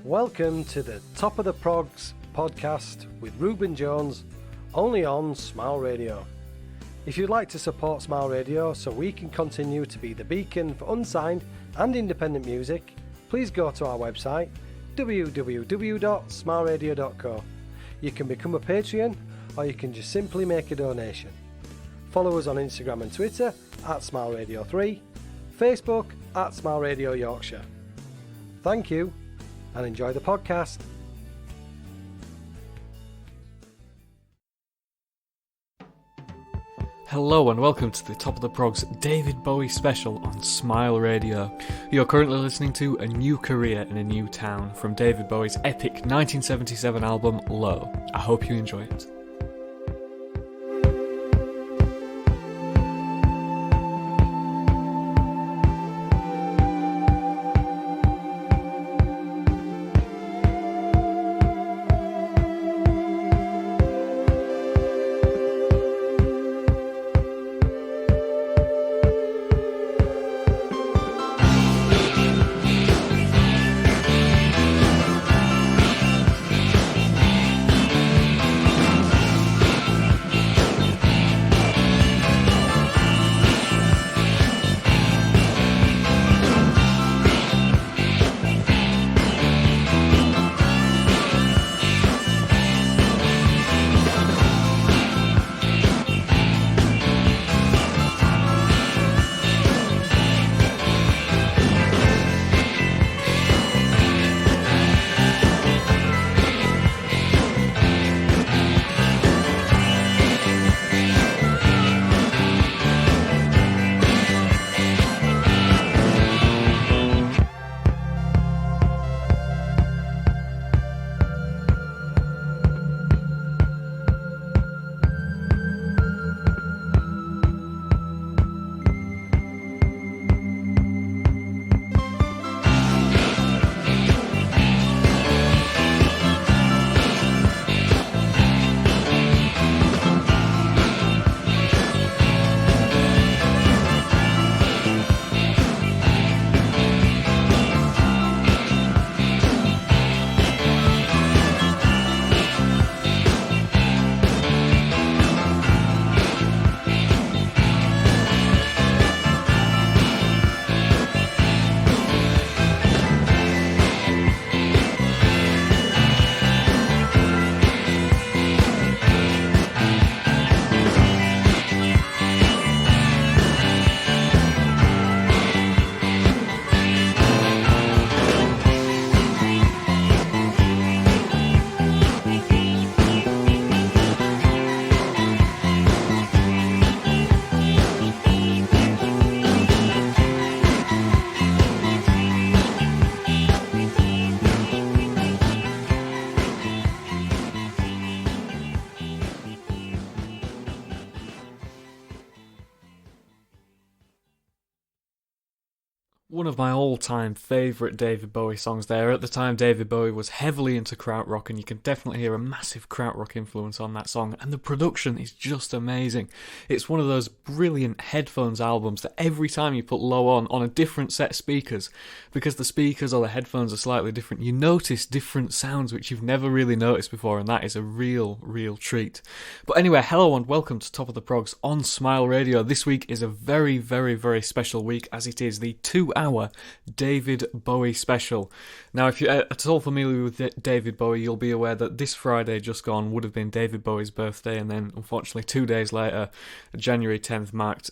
Welcome to the Top of the Progs podcast with Reuben Jones, only on Smile Radio. If you'd like to support Smile Radio so we can continue to be the beacon for unsigned and independent music, please go to our website www.smileradio.co. You can become a Patreon or you can just simply make a donation. Follow us on Instagram and Twitter at Smile Radio 3, Facebook at Smile Radio Yorkshire. Thank you and enjoy the podcast. Hello and welcome to the Top of the Progs David Bowie special on Smile Radio. You're currently listening to A New Career in a New Town from David Bowie's epic 1977 album Low. I hope you enjoy it. One of my all-time favourite David Bowie songs there. At the time, David Bowie was heavily into krautrock, and you can definitely hear a massive krautrock influence on that song, and the production is just amazing. It's one of those brilliant headphones albums that every time you put Low on a different set of speakers, because the speakers or the headphones are slightly different, you notice different sounds which you've never really noticed before, and that is a real treat. But anyway, hello and welcome to Top of the Progs on Smile Radio. This week is a very, very, very special week, as it is the 2-hour David Bowie special. Now, if you're at all familiar with David Bowie, you'll be aware that this Friday just gone would have been David Bowie's birthday, and then unfortunately 2 days later, January 10th, marked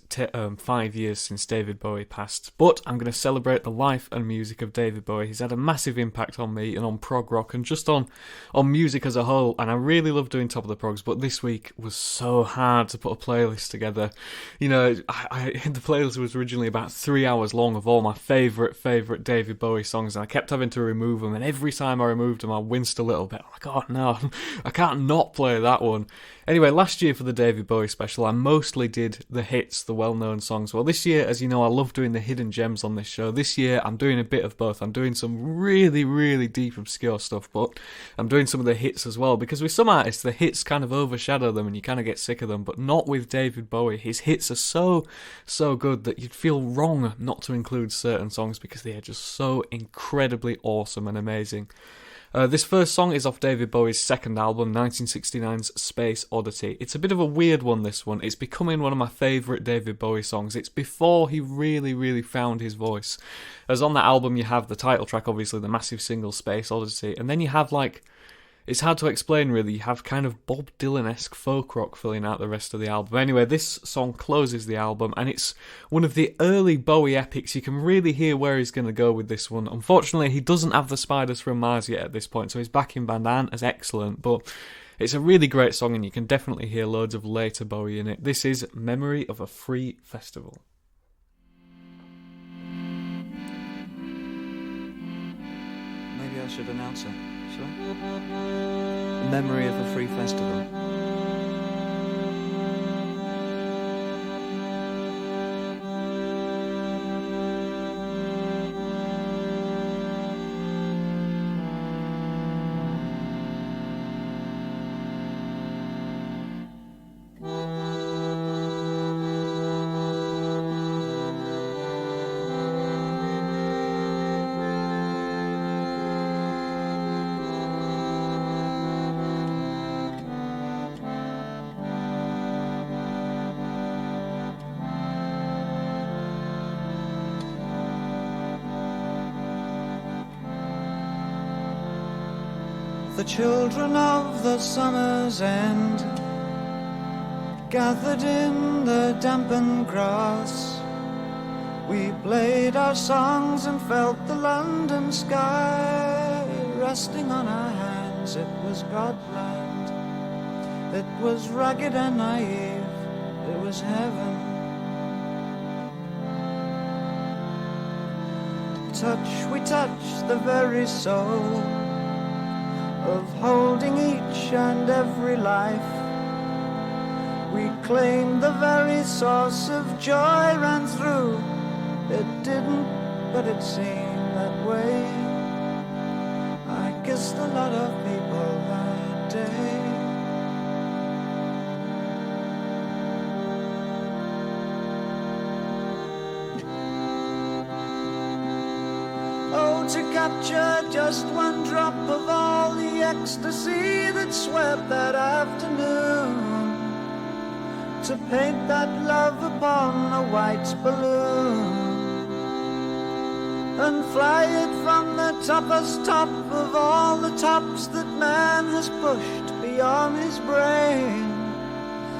5 years since David Bowie passed. But I'm going to celebrate the life and music of David Bowie. He's had a massive impact on me and on prog rock and just on music as a whole, and I really love doing Top of the Progs, but this week was so hard to put a playlist together. You know, the playlist was originally about 3 hours long of all my favourite David Bowie songs, and I kept having to remove them, and every time I removed them I winced a little bit. I'm like, oh no, I can't not play that one. Anyway, last year for the David Bowie special, I mostly did the hits, the well-known songs. Well, this year, as you know, I love doing the hidden gems on this show. This year, I'm doing a bit of both. I'm doing some really, really deep, obscure stuff, but I'm doing some of the hits as well, because with some artists, the hits kind of overshadow them and you kind of get sick of them, but not with David Bowie. His hits are so good that you'd feel wrong not to include certain Beethoven songs because they are just so incredibly awesome and amazing. This first song is off David Bowie's second album, 1969's Space Oddity. It's a bit of a weird one, this one. It's becoming one of my favourite David Bowie songs. It's before he really found his voice. As on that album you have the title track, obviously, the massive single Space Oddity, and then you have it's hard to explain really, you have kind of Bob Dylan-esque folk rock filling out the rest of the album. Anyway, this song closes the album, and it's one of the early Bowie epics. You can really hear where he's going to go with this one. Unfortunately, he doesn't have the Spiders from Mars yet at this point, so his backing band aren't as excellent, but it's a really great song, and you can definitely hear loads of later Bowie in it. This is Memory of a Free Festival. Maybe I should announce it. Shall I? The Memory of a Free Festival. The children of the summer's end gathered in the dampened grass. We played our songs and felt the London sky resting on our hands. It was Godland. It was rugged and naive. It was heaven. We touched the very soul of holding each and every life. We claimed the very source of joy ran through. It didn't, but it seemed that way. I kissed a lot of people that day. To capture just one drop of all the ecstasy that swept that afternoon, to paint that love upon a white balloon and fly it from the topmost top of all the tops that man has pushed beyond his brain.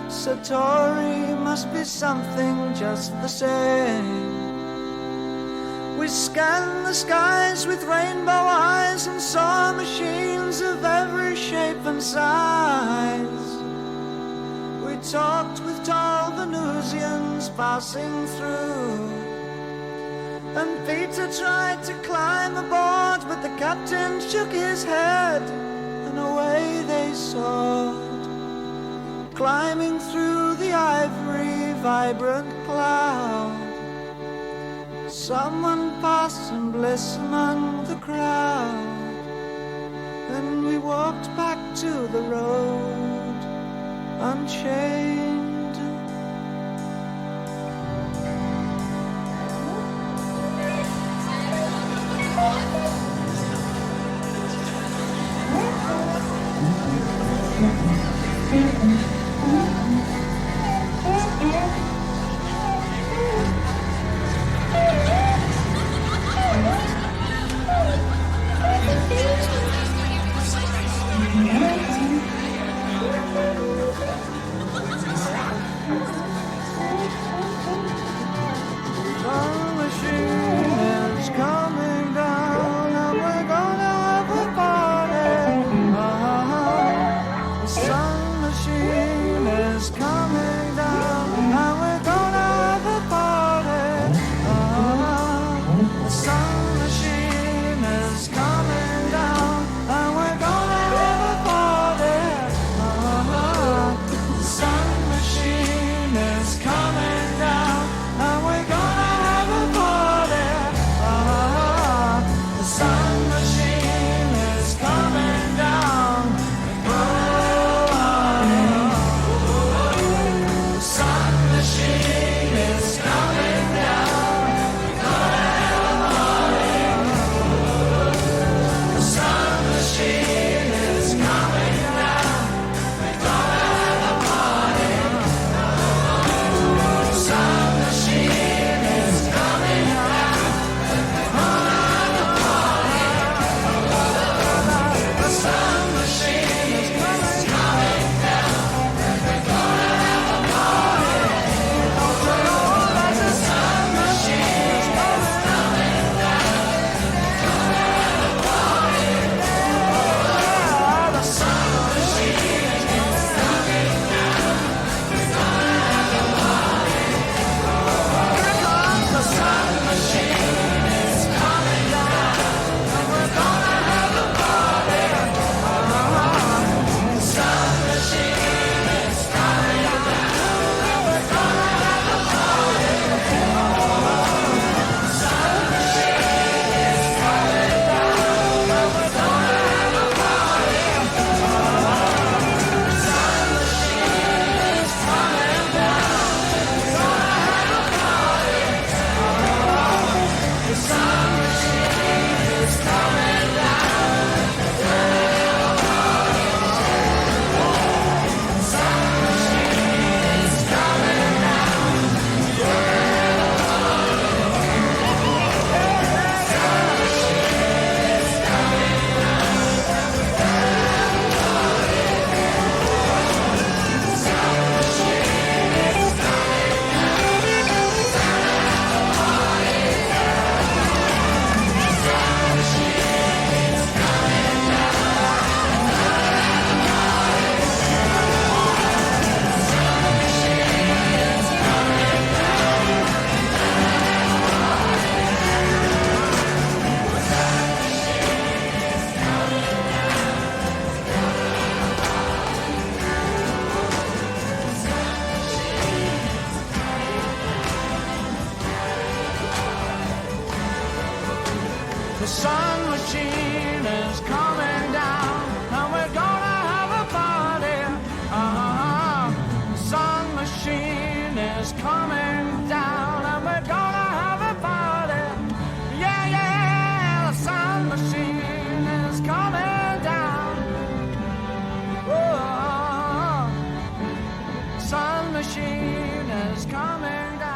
Satori must be something just the same. We scanned the skies with rainbow eyes and saw machines of every shape and size. We talked with tall Venusians passing through, and Peter tried to climb aboard, but the captain shook his head, and away they soared, climbing through the ivory vibrant cloud. Someone passed in bliss among the crowd, and we walked back to the road unchained. The machine is coming down. The sun machine is coming down, and we're gonna have a party. The sun machine is coming down, and we're gonna have a party. Yeah, yeah, the sun machine is coming down. Oh, sun machine is coming down.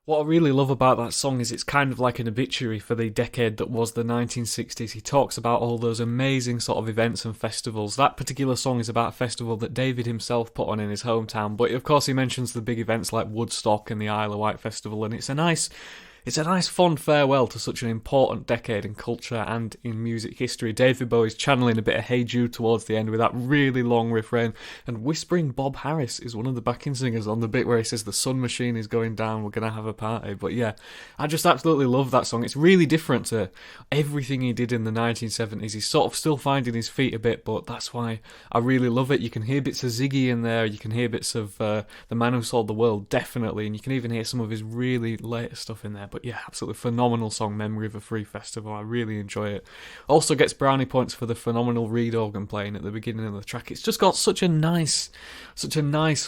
What I really love about that song is it's kind of like an obituary for the decade that was the 1960s. He talks about all those amazing sort of events and festivals. That particular song is about a festival that David himself put on in his hometown, but of course he mentions the big events like Woodstock and the Isle of Wight Festival, and it's a nice fond farewell to such an important decade in culture and in music history. David Bowie's channeling a bit of Hey Jude towards the end with that really long refrain, and whispering Bob Harris is one of the backing singers on the bit where he says the sun machine is going down, we're going to have a party. But yeah, I just absolutely love that song. It's really different to everything he did in the 1970s. He's sort of still finding his feet a bit, but that's why I really love it. You can hear bits of Ziggy in there, you can hear bits of The Man Who Sold the World, definitely, and you can even hear some of his really later stuff in there. But yeah, absolutely phenomenal song, Memory of a Free Festival. I really enjoy it. Also gets brownie points for the phenomenal reed organ playing at the beginning of the track. It's just got such a nice,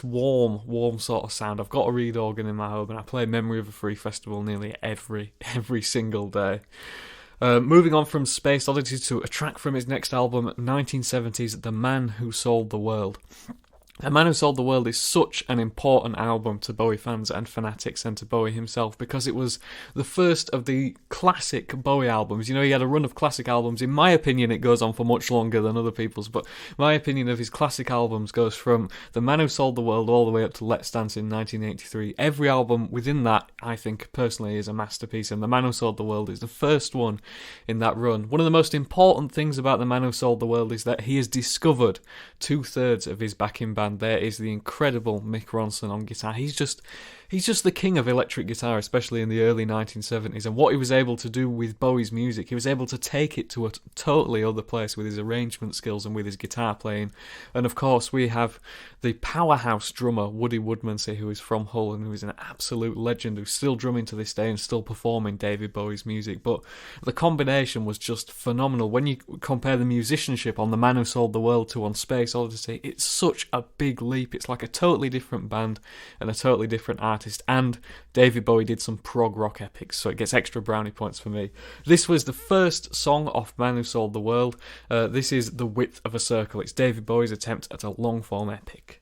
warm sort of sound. I've got a reed organ in my home and I play Memory of a Free Festival nearly every single day. Moving on from Space Oddity to a track from his next album, 1970's The Man Who Sold the World. The Man Who Sold the World is such an important album to Bowie fans and fanatics and to Bowie himself because it was the first of the classic Bowie albums. You know, he had a run of classic albums. In my opinion, it goes on for much longer than other people's, but my opinion of his classic albums goes from The Man Who Sold the World all the way up to Let's Dance in 1983. Every album within that, I think, personally, is a masterpiece, and The Man Who Sold the World is the first one in that run. One of the most important things about The Man Who Sold the World is that he has discovered 2/3 of his backing band. There is the incredible Mick Ronson on guitar. He's just the king of electric guitar, especially in the early 1970s. And what he was able to do with Bowie's music, he was able to take it to a totally other place with his arrangement skills and with his guitar playing. And of course, we have the powerhouse drummer Woody Woodmansey, who is from Hull and who is an absolute legend, who's still drumming to this day and still performing David Bowie's music. But the combination was just phenomenal. When you compare the musicianship on The Man Who Sold the World to on Space Oddity, it's such a big leap. It's like a totally different band and a totally different artist. And David Bowie did some prog rock epics, so it gets extra brownie points for me. This was the first song off Man Who Sold the World. This is The Width of a Circle. It's David Bowie's attempt at a long-form epic.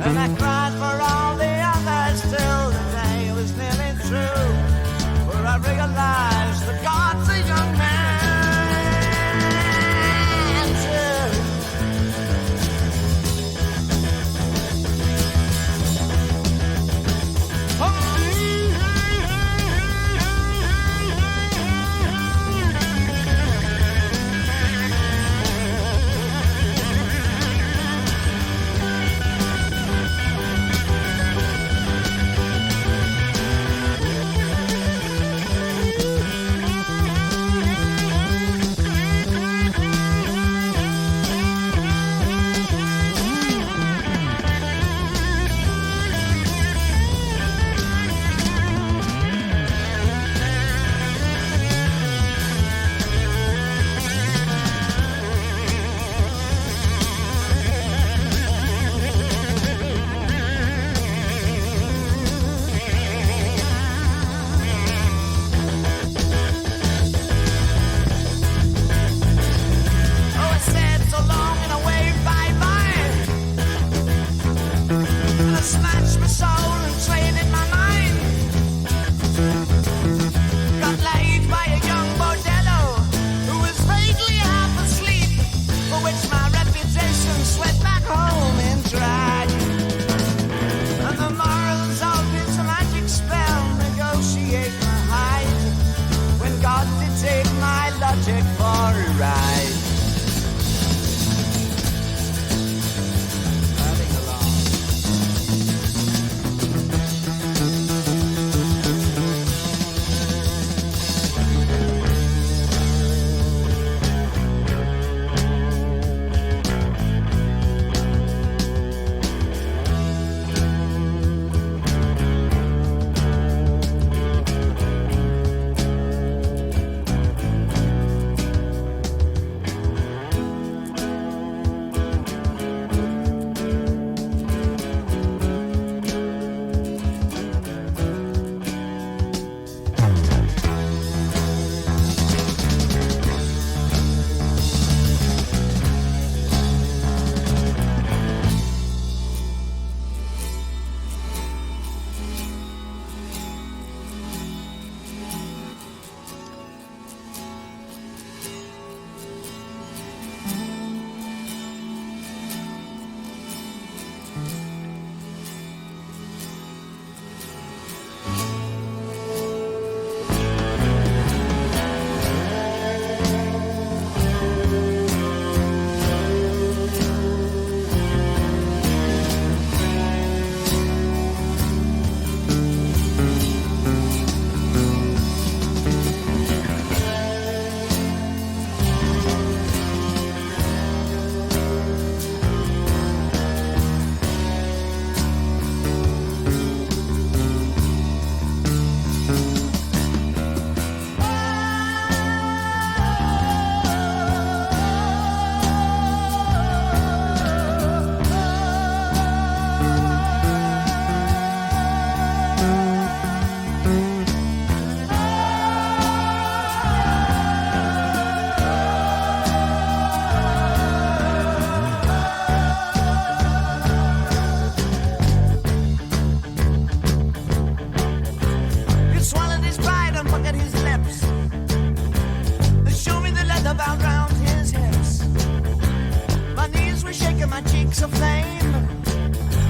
And I cried for all the others till the day was nearly through, for I realized the gods streaks of flame.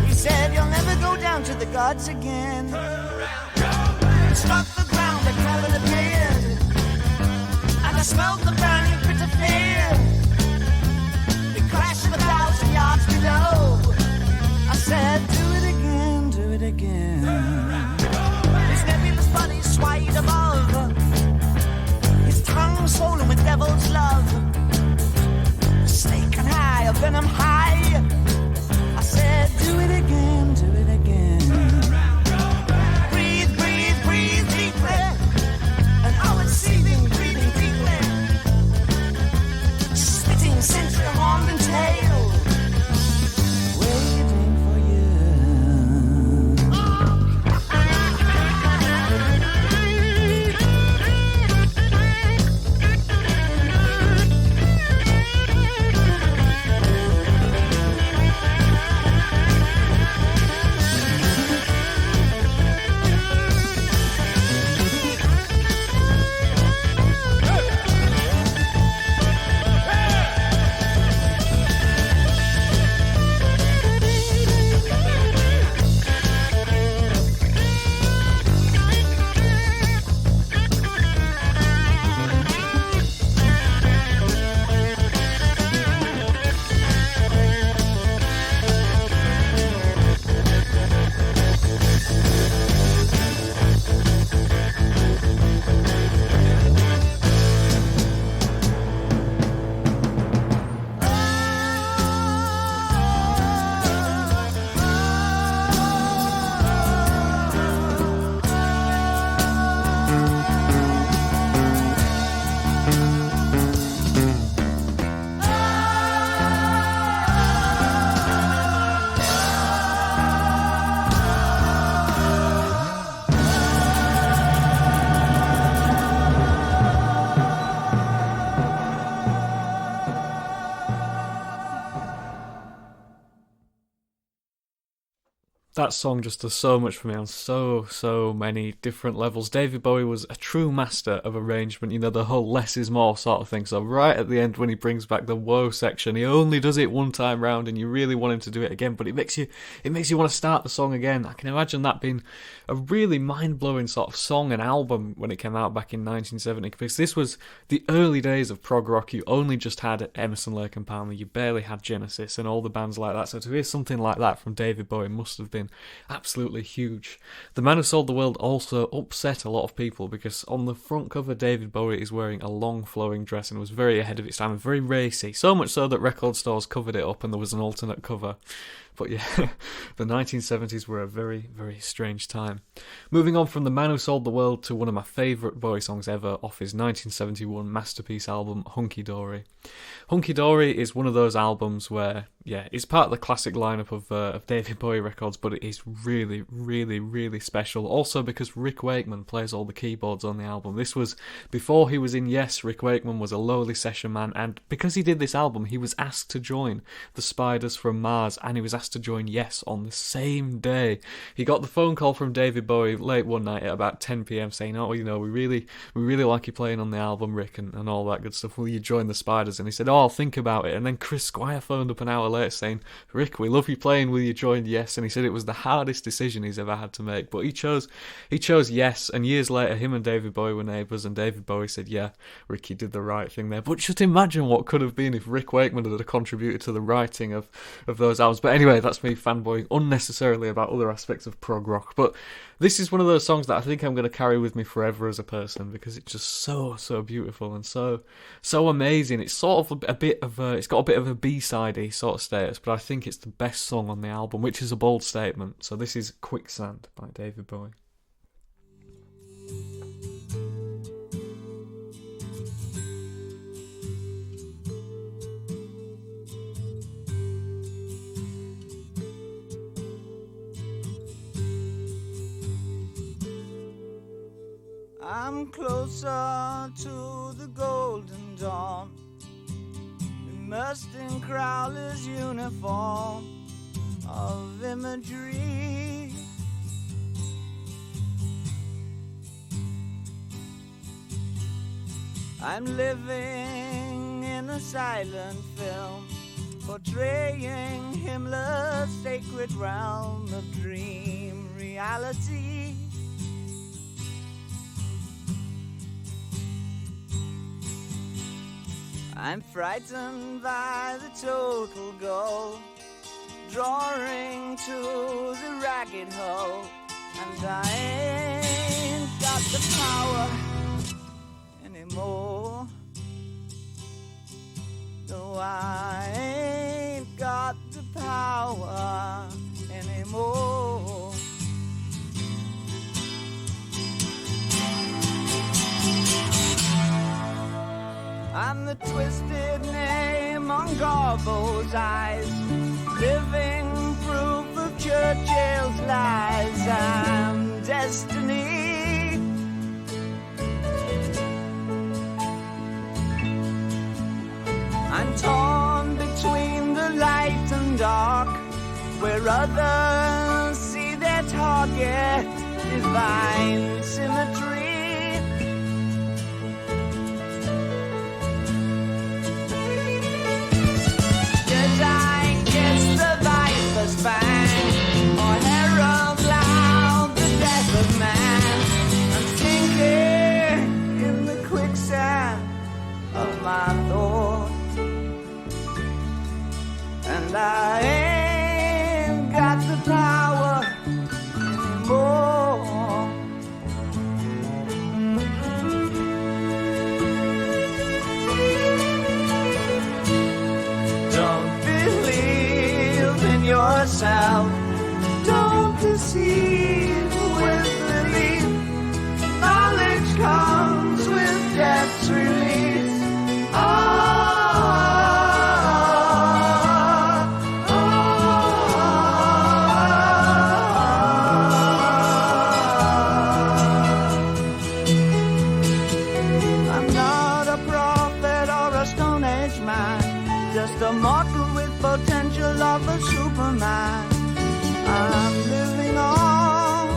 He said, you'll never go down to the gods again. It struck the ground, the cavern appeared, and I smelled the burning pit of fear. The crash of 1,000 yards below. I said, do it again, do it again. His nebulous body swayed above, his tongue swollen with devil's love. Snake and high, a venom high. I said, do it again, do it again. Breathe, breathe, breathe deeply. And I was seething, breathing deeply. Spitting century horn and tail. Waiting for you. That song just does so much for me on so many different levels. David Bowie was a true master of arrangement, you know, the whole less is more sort of thing. So right at the end when he brings back the woe section, he only does it one time round and you really want him to do it again, but it makes you want to start the song again. I can imagine that being a really mind-blowing sort of song and album when it came out back in 1970, because this was the early days of prog rock. You only just had Emerson, Lake and Palmer, you barely had Genesis and all the bands like that, so to hear something like that from David Bowie must have been absolutely huge. The Man Who Sold the World also upset a lot of people because on the front cover David Bowie is wearing a long flowing dress and was very ahead of its time and very racy, so much so that record stores covered it up and there was an alternate cover. But yeah, the 1970s were a very, very strange time. Moving on from The Man Who Sold the World to one of my favourite Bowie songs ever off his 1971 masterpiece album, Hunky Dory. Hunky Dory is one of those albums where, yeah, it's part of the classic lineup of David Bowie records, but it is really, really, really special. Also because Rick Wakeman plays all the keyboards on the album. This was before he was in Yes. Rick Wakeman was a lowly session man, and because he did this album, he was asked to join the Spiders from Mars, and he was asked to join Yes on the same day. He got the phone call from David Bowie late one night at about 10 p.m. saying, "Oh, you know, we really like you playing on the album, Rick, and all that good stuff. Will you join the Spiders?" And he said, "Oh, I'll think about it." And then Chris Squire phoned up an hour later saying, "Rick, we love you playing. Will you join Yes?" And he said it was the hardest decision he's ever had to make, but he chose Yes. And years later, him and David Bowie were neighbours, and David Bowie said, "Yeah, Rick, you did the right thing there." But just imagine what could have been if Rick Wakeman had contributed to the writing of those albums. But anyway, that's me fanboying unnecessarily about other aspects of prog rock. But this is one of those songs that I think I'm going to carry with me forever as a person, because it's just so beautiful and so amazing. It's sort of it's got a bit of a B-sidey sort of status, but I think it's the best song on the album, which is a bold statement. So this is Quicksand by David Bowie. I'm closer to the golden dawn, immersed in Crowler's uniform of imagery. I'm living in a silent film, portraying Himmler's sacred realm of dream reality. I'm frightened by the total goal, drawing to the ragged hole, and I ain't got the power anymore. No, I ain't got the power anymore. I'm the twisted name on Garbo's eyes, living proof of Churchill's lies. I'm destiny. I'm torn between the light and dark, where others see their target, divine symmetry. Did I kiss the viper's fang, or herald loud the death of man? I'm sinking in the quicksand of my thoughts, and I ain't got the power anymore. Don't believe in yourself, don't deceive with belief. Knowledge comes with death's release. I'm not a prophet or a Stone Age man, just a mortal with potential of a Superman. I'm living on.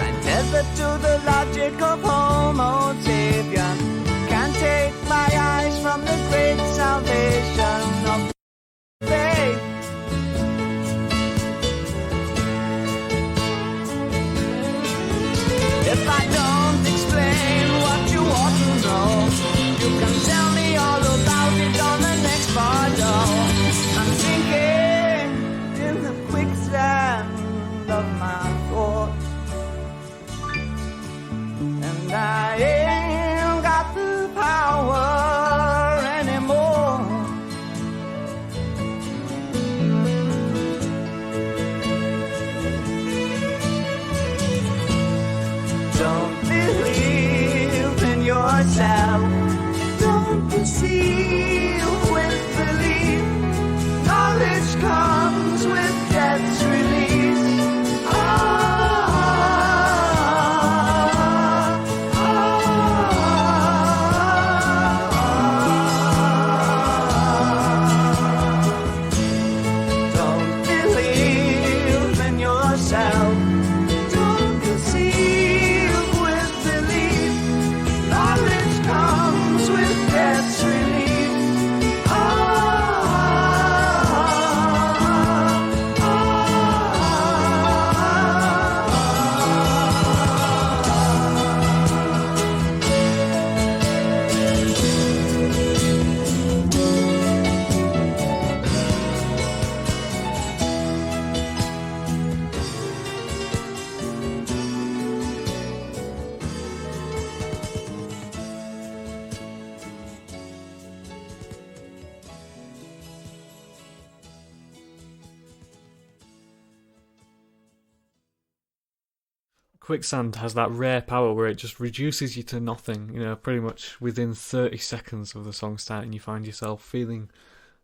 I'm tethered to the logic of Homo sapien. Can't take my eyes from the great salvation of faith. If I don't explain what you ought to know, you can tell me all about it on the next photo. I'm sinking in the quicksand of my thoughts, and I ain't got the power anymore. Don't believe in yourself, don't deceive with belief. Knowledge comes with death's release. Don't believe in yourself, don't deceive with belief. Knowledge comes with death's release. Quicksand has that rare power where it just reduces you to nothing. You know, pretty much within 30 seconds of the song starting, you find yourself feeling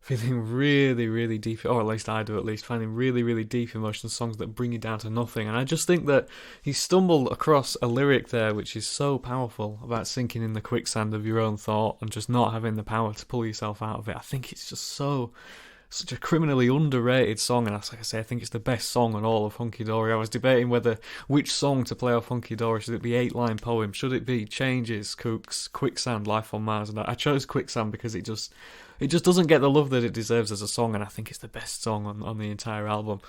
really, really deep, or at least I do, finding really, really deep emotional songs that bring you down to nothing. And I just think that he stumbled across a lyric there which is so powerful about sinking in the quicksand of your own thought and just not having the power to pull yourself out of it. I think it's just so such a criminally underrated song, and like I say, I think it's the best song on all of Hunky Dory. I was debating which song to play off Hunky Dory. Should it be 8-line poem? Should it be Changes, Kooks, Quicksand, Life on Mars? And I chose Quicksand because it just doesn't get the love that it deserves as a song, and I think it's the best song on the entire album.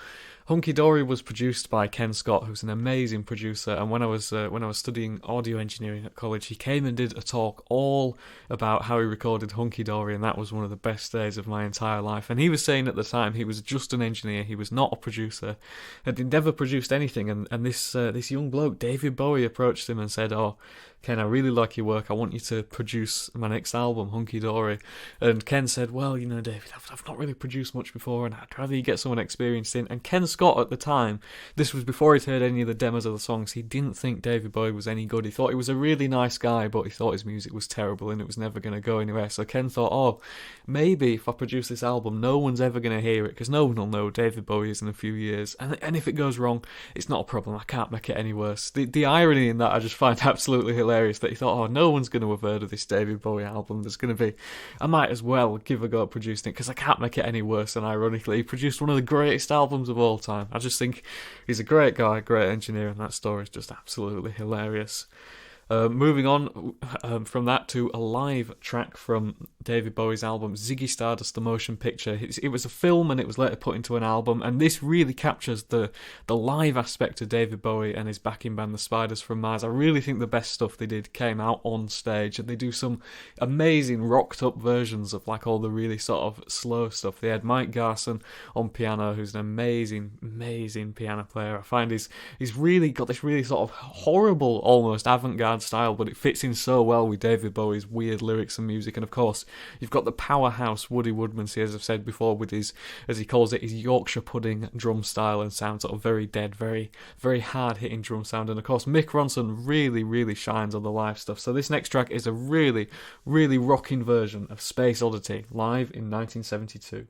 Hunky Dory was produced by Ken Scott, who's an amazing producer, and when I was studying audio engineering at college, he came and did a talk all about how he recorded Hunky Dory, and that was one of the best days of my entire life. And he was saying at the time he was just an engineer, he was not a producer, had never produced anything, and this young bloke, David Bowie, approached him and said, "Oh, Ken, I really like your work. I want you to produce my next album, Hunky Dory." And Ken said, "Well, David, I've not really produced much before, and I'd rather you get someone experienced in." And Ken Scott at the time, this was before he'd heard any of the demos of the songs, he didn't think David Bowie was any good. He thought he was a really nice guy, but he thought his music was terrible and it was never going to go anywhere. So Ken thought, oh, maybe if I produce this album, no one's ever going to hear it, because no one will know who David Bowie is in a few years. And if it goes wrong, it's not a problem. I can't make it any worse. The irony in that I just find absolutely hilarious, that he thought, oh, no one's going to have heard of this David Bowie album. I might as well give a go at producing it, because I can't make it any worse. And ironically, he produced one of the greatest albums of all time. I just think he's a great guy, great engineer, and that story is just absolutely hilarious. Moving on from that to a live track from David Bowie's album Ziggy Stardust, the motion picture. It was a film and it was later put into an album, and this really captures the live aspect of David Bowie and his backing band, the Spiders from Mars. I really think the best stuff they did came out on stage, and they do some amazing rocked up versions of like all the really sort of slow stuff. They had Mike Garson on piano, who's an amazing piano player. I find he's really got this really sort of horrible, almost avant-garde style, but it fits in so well with David Bowie's weird lyrics and music. And of course, you've got the powerhouse Woody Woodmansey, as I've said before, with his, as he calls it, his Yorkshire pudding drum style and sound, sort of very dead, very, very hard-hitting drum sound. And of course, Mick Ronson really shines on the live stuff. So this next track is a really rocking version of Space Oddity, live in 1972.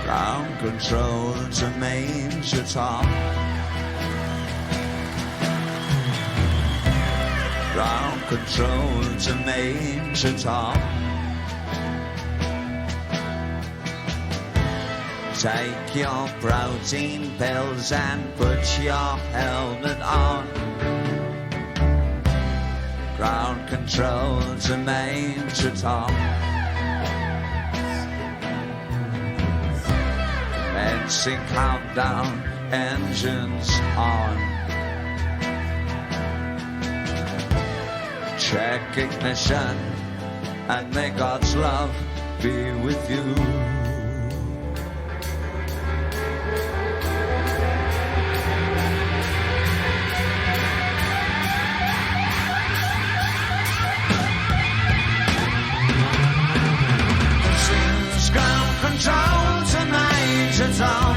Ground control to Major Tom. Ground control to Major Tom. Take your protein pills and put your helmet on. Ground control to Major Tom. Commencing countdown, engines on. Check ignition, and may God's love be with you. This is ground control to Major Tom.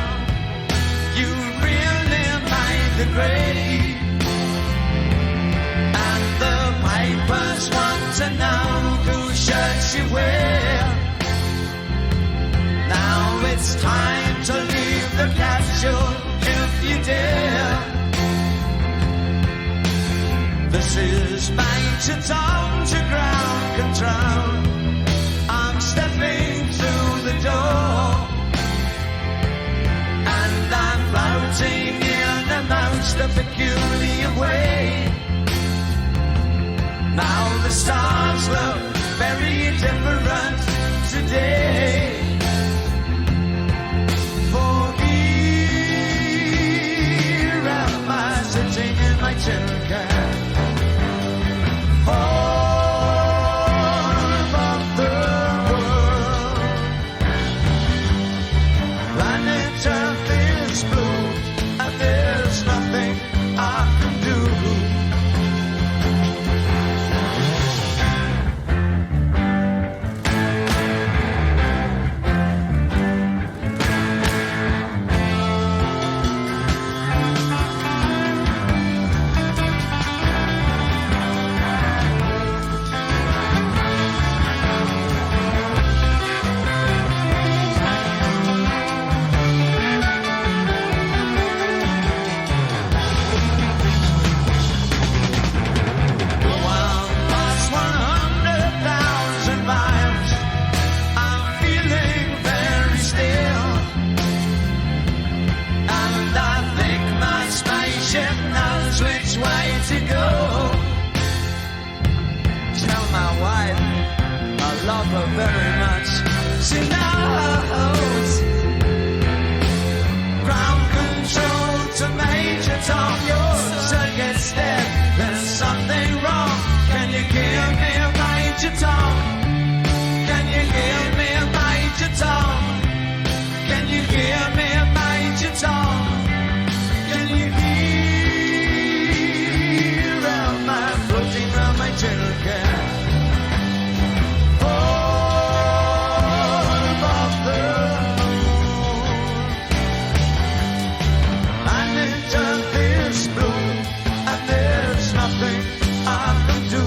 You really made the grade, and the papers want to know whose shirts you wear. Now it's time to leave the capsule if you dare. This is Major Tom to ground control. I'm stepping through the door, and I'm floating in a most peculiar way. Now the stars look very different today. For here am I sitting in my tin can, all above the world. Planet Earth is blue, and there's nothing I can do. ship knows which way to go. Tell my wife I love her very much. She knows. Ground control to Major Tom. Your circuit's dead. There's something wrong. Can you give me a Major Tom? Can you give me a Major Tom? Can you give me a Major Tom? Can you hear am I floating around my tin can? All above the moon, and it is blue, and there's nothing I can do.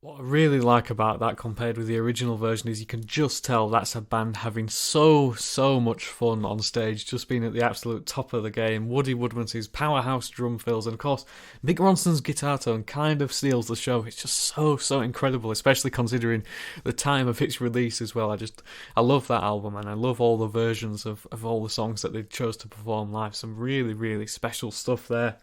What I really like about that compared with the original version is you can just tell that's a band having so much fun on stage, just being at the absolute top of the game. Woody Woodmansey's powerhouse drum fills, and of course Mick Ronson's guitar tone kind of steals the show. It's just so incredible, especially considering the time of its release as well. I love that album, and I love all the versions of all the songs that they chose to perform live. Some really special stuff there.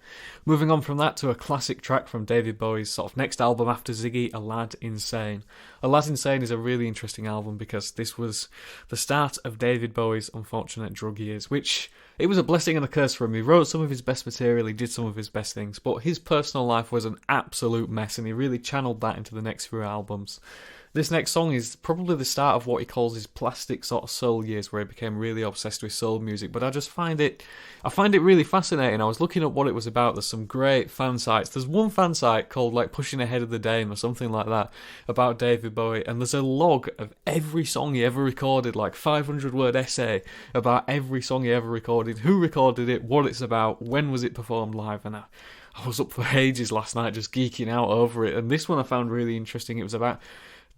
Moving on from that to a classic track from David Bowie's sort of next album after Ziggy, A Lad Insane. A Lad Insane is a really interesting album because this was the start of David Bowie's unfortunate drug years, which it was a blessing and a curse for him. He wrote some of his best material, he did some of his best things, but his personal life was an absolute mess, and he really channeled that into the next few albums. This next song is probably the start of what he calls his plastic sort of soul years, where he became really obsessed with soul music. But I find it really fascinating. I was looking at what it was about. There's some great fan sites. There's one fan site called like Pushing Ahead of the Dame or something like that about David Bowie, and there's a log of every song he ever recorded, like 500-word essay about every song he ever recorded, who recorded it, what it's about, when was it performed live, and I was up for ages last night just geeking out over it. And this one I found really interesting. It was about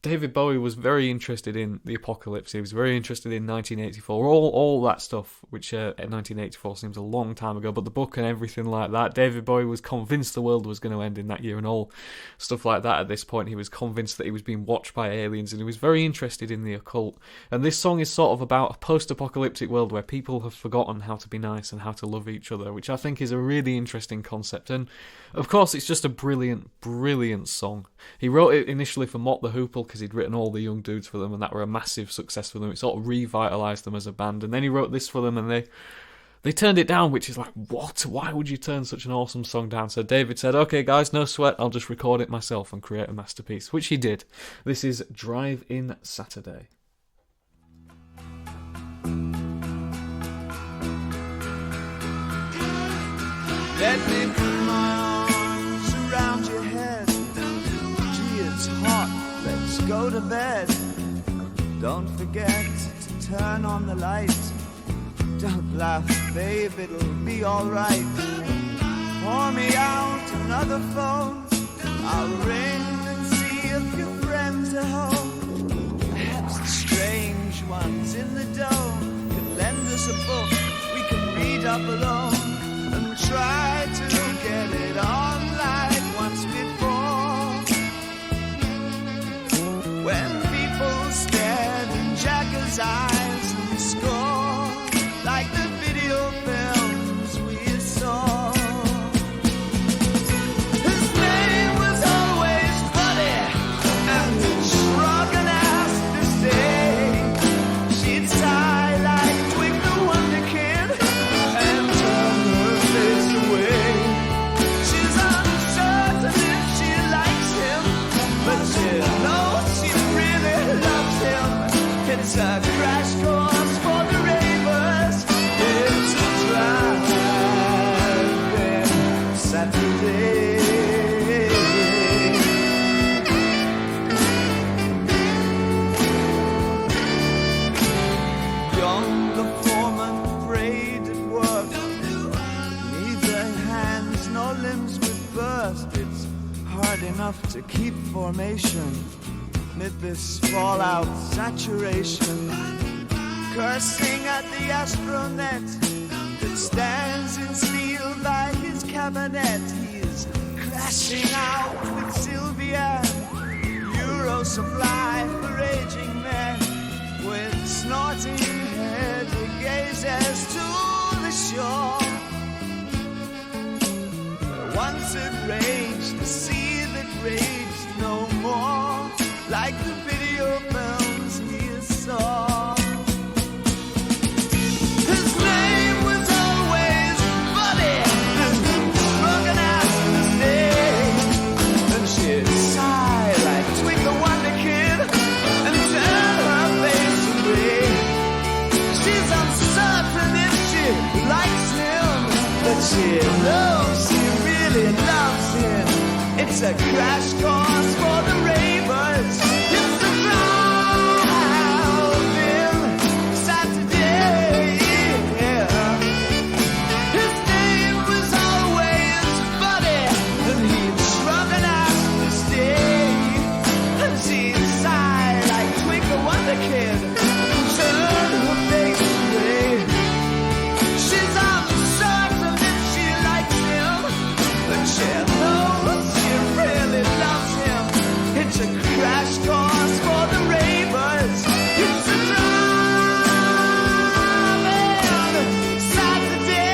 David Bowie was very interested in the apocalypse. He was very interested in 1984, all that stuff, which 1984 seems a long time ago, but the book and everything like that. David Bowie was convinced the world was going to end in that year and all stuff like that. At this point, he was convinced that he was being watched by aliens, and he was very interested in the occult. And this song is sort of about a post-apocalyptic world where people have forgotten how to be nice and how to love each other, which I think is a really interesting concept. And of course, it's just a brilliant song. He wrote it initially for Mott the Hoople, because he'd written All the Young Dudes for them, and that were a massive success for them. It sort of revitalised them as a band. And then he wrote this for them, and they turned it down, which is like, what? Why would you turn such an awesome song down? So David said, okay guys, no sweat, I'll just record it myself and create a masterpiece, which he did. This is Drive-In Saturday. Let me put my arms around your head. Gee, it's hot, let's go to bed. Don't forget to turn on the light. Don't laugh, babe, it'll be alright. Pour me out another phone. I'll ring and see if your friends are home. Perhaps the strange ones in the dome can lend us a book we can read up alone, and try to get it on like once before. When people stared in Jagger's eyes and scored like the video films we saw. His name was always Buddy, and shrugging ass to stay. She'd sigh like Twig the Wonder Kid and turn her face away. Young, the foreman prayed at work. Neither hands nor limbs would burst. It's hard enough to keep formation amid this fallout saturation. Cursing at the astronet that stands in steel by his cabinet. He's crashing out with Sylvia, Euro supply for aging men. With snorting head he gazes to the shore. Where once it raged, the sea that raged no more, like the video films he saw. His name was always Buddy, broken out to stay. And she'd sigh like Twinkle Wonder Kid and turn her face away. She's uncertain if she likes him, but she knows he really loves him. It's a crash course for the ravers. It's a drive-in Saturday. His name was always Buddy, and he'd shrug and ask to stay. And she'd sigh like Twinkle Wonder Kid and turn her face away. She's uncertain if she likes him, but she knows she really loves him. It's a crash course for the ravers. It's a drive-in Saturday.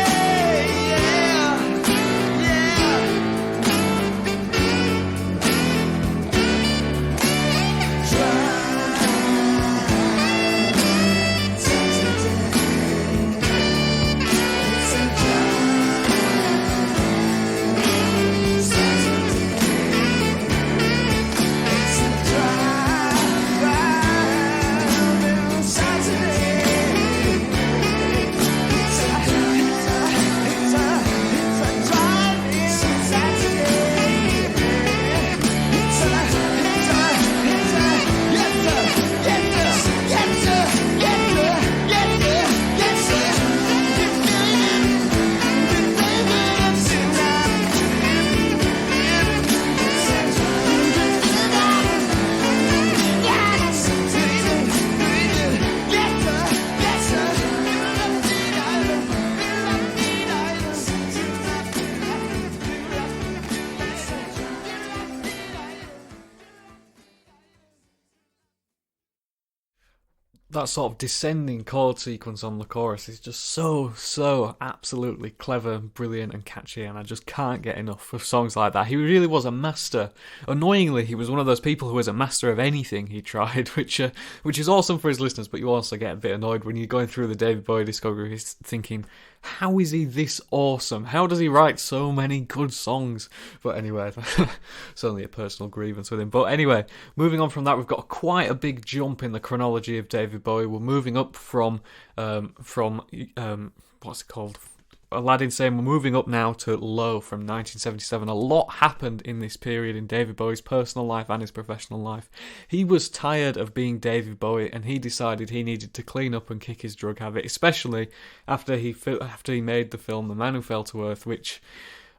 That sort of descending chord sequence on the chorus is just so absolutely clever, brilliant and catchy, and I just can't get enough of songs like that. He really was a master. Annoyingly, he was one of those people who was a master of anything he tried, which is awesome for his listeners, but you also get a bit annoyed when you're going through the David Bowie discography thinking, how is he this awesome? How does he write so many good songs? But anyway, it's only a personal grievance with him. But anyway, moving on from that, we've got quite a big jump in the chronology of David Bowie. We're moving up from what's it called? Aladdin saying we're moving up now to Low from 1977. A lot happened in this period in David Bowie's personal life and his professional life. He was tired of being David Bowie, and he decided he needed to clean up and kick his drug habit, especially after he made the film The Man Who Fell to Earth, which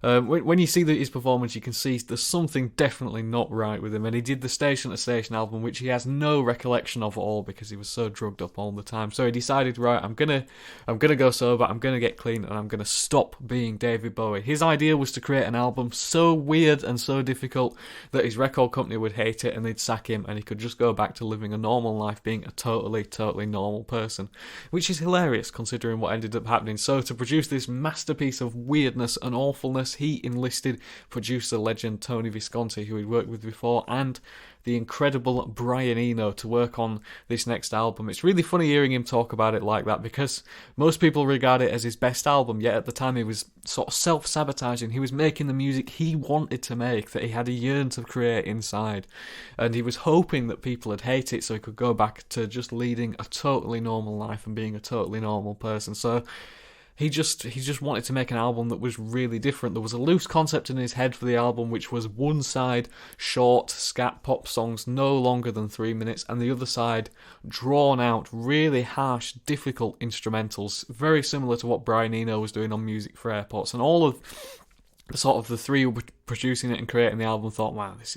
when you see his performance, you can see there's something definitely not right with him. And he did the Station to Station album, which he has no recollection of at all because he was so drugged up all the time. So he decided, right, I'm gonna go sober, I'm gonna get clean, and I'm gonna stop being David Bowie. His idea was to create an album so weird and so difficult that his record company would hate it and they'd sack him, and he could just go back to living a normal life, being a totally normal person, which is hilarious considering what ended up happening. So to produce this masterpiece of weirdness and awfulness, he enlisted producer legend Tony Visconti, who he'd worked with before, and the incredible Brian Eno to work on this next album. It's really funny hearing him talk about it like that, because most people regard it as his best album, yet at the time he was sort of self-sabotaging. He was making the music he wanted to make, that he had a yearn to create inside, and he was hoping that people would hate it so he could go back to just leading a totally normal life and being a totally normal person. So he just wanted to make an album that was really different. There was a loose concept in his head for the album, which was one side short scat pop songs no longer than 3 minutes, and the other side drawn out, really harsh, difficult instrumentals, very similar to what Brian Eno was doing on Music for Airports. And all of the three who were producing it and creating the album thought, wow, this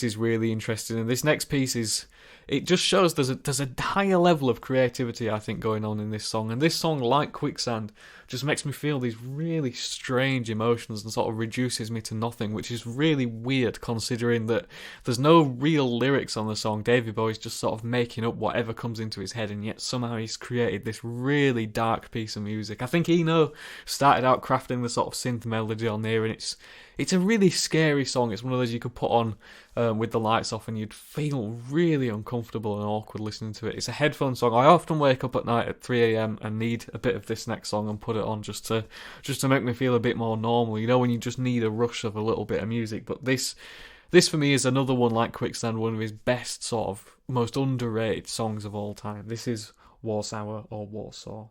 is really interesting. And this next piece it just shows there's a higher level of creativity, I think, going on in this song. And this song, like Quicksand, just makes me feel these really strange emotions and sort of reduces me to nothing, which is really weird considering that there's no real lyrics on the song. David Bowie's just sort of making up whatever comes into his head, and yet somehow he's created this really dark piece of music. I think Eno started out crafting the sort of synth melody on there, and it's a really scary song. It's one of those you could put on with the lights off and you'd feel really uncomfortable and awkward listening to it. It's a headphone song. I often wake up at night at 3 a.m. and need a bit of this next song and put it on just to make me feel a bit more normal. You know, when you just need a rush of a little bit of music. But this for me is another one like Quicksand, one of his best sort of most underrated songs of all time. This is Warsour or Warsaw.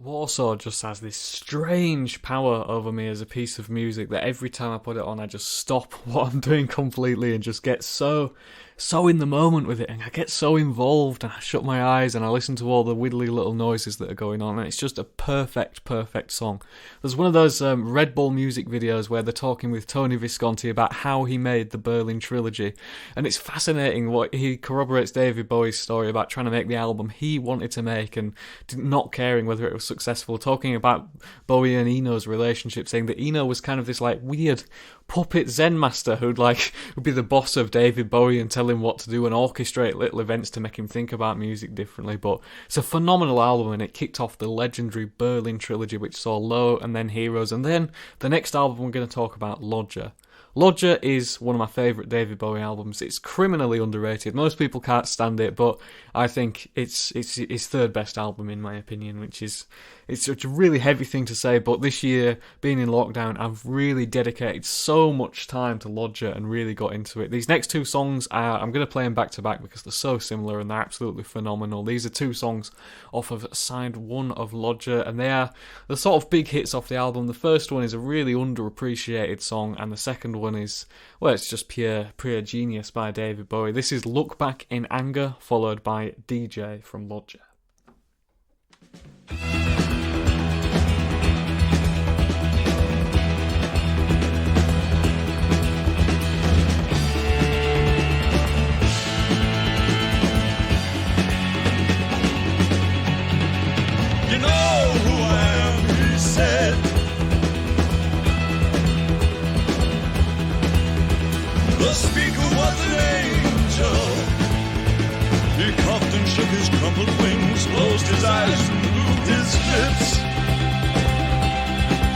Warsaw just has this strange power over me as a piece of music that every time I put it on, I just stop what I'm doing completely and just get so in the moment with it, and I get so involved, and I shut my eyes and I listen to all the widdly little noises that are going on, and it's just a perfect song. There's one of those Red Bull music videos where they're talking with Tony Visconti about how he made the Berlin Trilogy, and it's fascinating what he corroborates David Bowie's story about trying to make the album he wanted to make and not caring whether it was successful, talking about Bowie and Eno's relationship, saying that Eno was kind of this like weird puppet Zen master would be the boss of David Bowie and tell him what to do and orchestrate little events to make him think about music differently. But it's a phenomenal album, and it kicked off the legendary Berlin Trilogy, which saw Low and then Heroes, and then the next album we're going to talk about, Lodger. Lodger is one of my favourite David Bowie albums. It's criminally underrated. Most people can't stand it, but I think it's his third best album in my opinion, which is it's such a really heavy thing to say, but this year, being in lockdown, I've really dedicated so much time to Lodger and really got into it. These next two songs, I'm going to play them back to back because they're so similar and they're absolutely phenomenal. These are two songs off of side one of Lodger, and they are the sort of big hits off the album. The first one is a really underappreciated song, and the second one is, well, it's just pure genius by David Bowie. This is Look Back in Anger, followed by DJ from Lodger. You know who I am, he said. The speaker was an angel. He coughed and shook his crumpled wings, closed his eyes and moved his lips.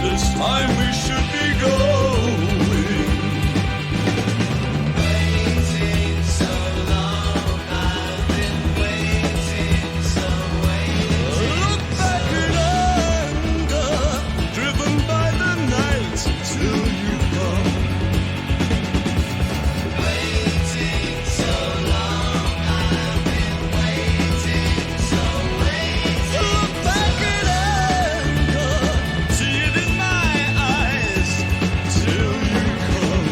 This time we should be going. Waiting so long, I've been waiting so waiting. Look back in anger, driven by the night till you come. Waiting so long, I've been waiting so waiting. Look back in anger, see it in my eyes till you come.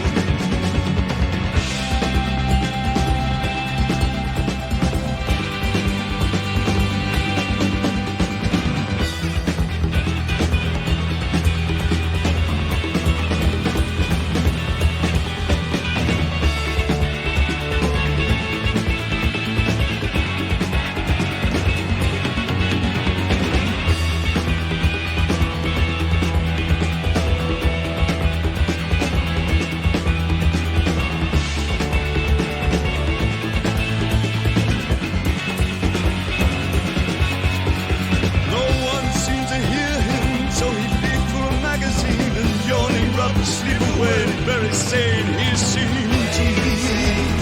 No one seemed to hear him, so he leaped for a magazine and yawning rubbed the sleep away. Very sane he seemed to me.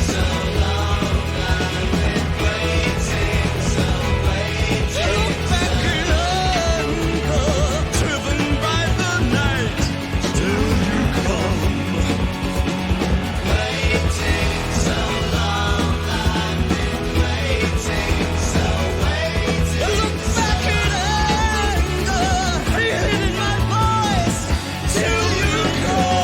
So long, I've been waiting, so waiting. Look back in anger, driven by the night till you come. Waiting so long, I've been waiting so waiting. Look back in anger, feel it in my voice till you come.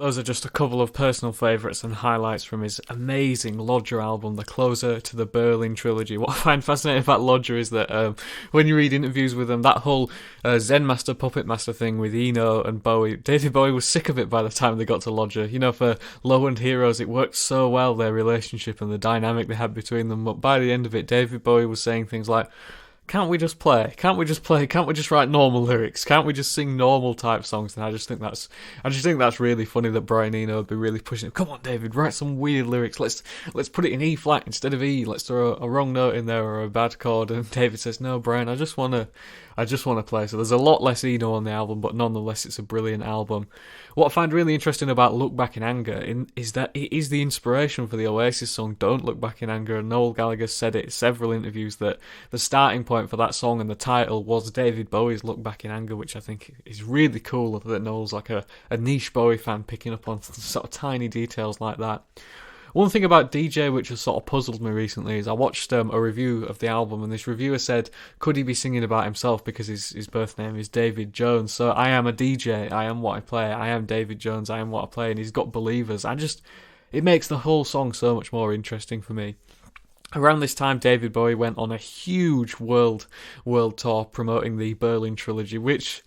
Those are just a couple of personal favourites and highlights from his amazing Lodger album, the closer to the Berlin trilogy. What I find fascinating about Lodger is that when you read interviews with him, that whole Zen Master, Puppet Master thing with Eno and Bowie, David Bowie was sick of it by the time they got to Lodger. You know, for Low End Heroes, it worked so well, their relationship and the dynamic they had between them, but by the end of it, David Bowie was saying things like, can't we just play? Can't we just play? Can't we just write normal lyrics? Can't we just sing normal type songs? And I just think that's really funny that Brian Eno would be really pushing it. Come on, David, write some weird lyrics. Let's put it in E flat instead of E. Let's throw a wrong note in there or a bad chord. And David says, no, Brian, I just want to play. So there's a lot less Eno on the album, but nonetheless, it's a brilliant album. What I find really interesting about Look Back in Anger is that it is the inspiration for the Oasis song Don't Look Back in Anger. And Noel Gallagher said it in several interviews that the starting point for that song and the title was David Bowie's Look Back in Anger, which I think is really cool that Noel's like a niche Bowie fan picking up on sort of tiny details like that. One thing about DJ which has sort of puzzled me recently is I watched a review of the album, and this reviewer said, could he be singing about himself because his birth name is David Jones? So I am a DJ, I am what I play, I am David Jones, I am what I play, and he's got Believers. It makes the whole song so much more interesting for me. Around this time, David Bowie went on a huge world tour promoting the Berlin trilogy, which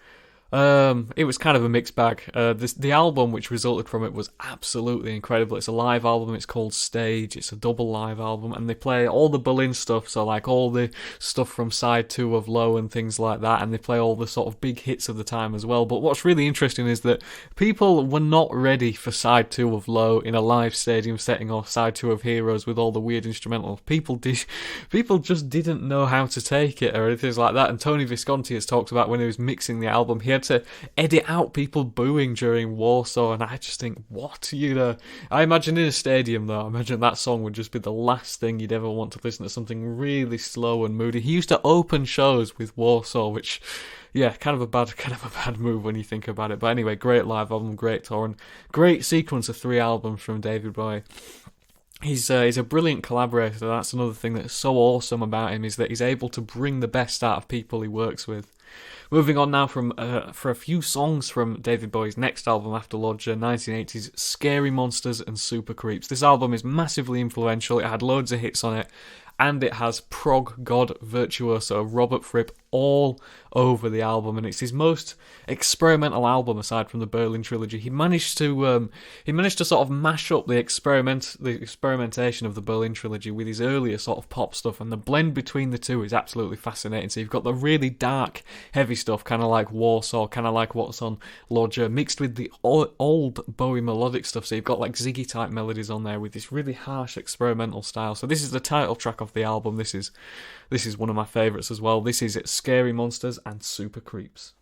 it was kind of a mixed bag. The album which resulted from it was absolutely incredible. It's a live album, it's called Stage, it's a double live album, and they play all the Berlin stuff, so like all the stuff from side 2 of Low and things like that, and they play all the sort of big hits of the time as well. But what's really interesting is that people were not ready for side 2 of Low in a live stadium setting, or side 2 of Heroes with all the weird instrumentals. People just didn't know how to take it or anything like that, and Tony Visconti has talked about when he was mixing the album, he had to edit out people booing during Warsaw, and I just think, what, I imagine in a stadium though, I imagine that song would just be the last thing you'd ever want to listen to, something really slow and moody. He used to open shows with Warsaw, which, yeah, kind of a bad move when you think about it. But anyway, great live album, great tour, and great sequence of 3 albums from David Bowie. He's a brilliant collaborator. That's another thing that's so awesome about him, is that he's able to bring the best out of people he works with. Moving on now for a few songs from David Bowie's next album after Lodger, 1980s, Scary Monsters and Super Creeps. This album is massively influential. It had loads of hits on it, and it has prog god virtuoso Robert Fripp all over the album, and it's his most experimental album aside from the Berlin trilogy. He managed to sort of mash up the experimentation of the Berlin trilogy with his earlier sort of pop stuff, and the blend between the two is absolutely fascinating. So you've got the really dark, heavy stuff, kind of like Warsaw, kind of like what's on Lodger, mixed with the old Bowie melodic stuff. So you've got like Ziggy type melodies on there with this really harsh experimental style. So this is the title track of the album. This is one of my favourites as well. This is Scary Monsters and Super Creeps.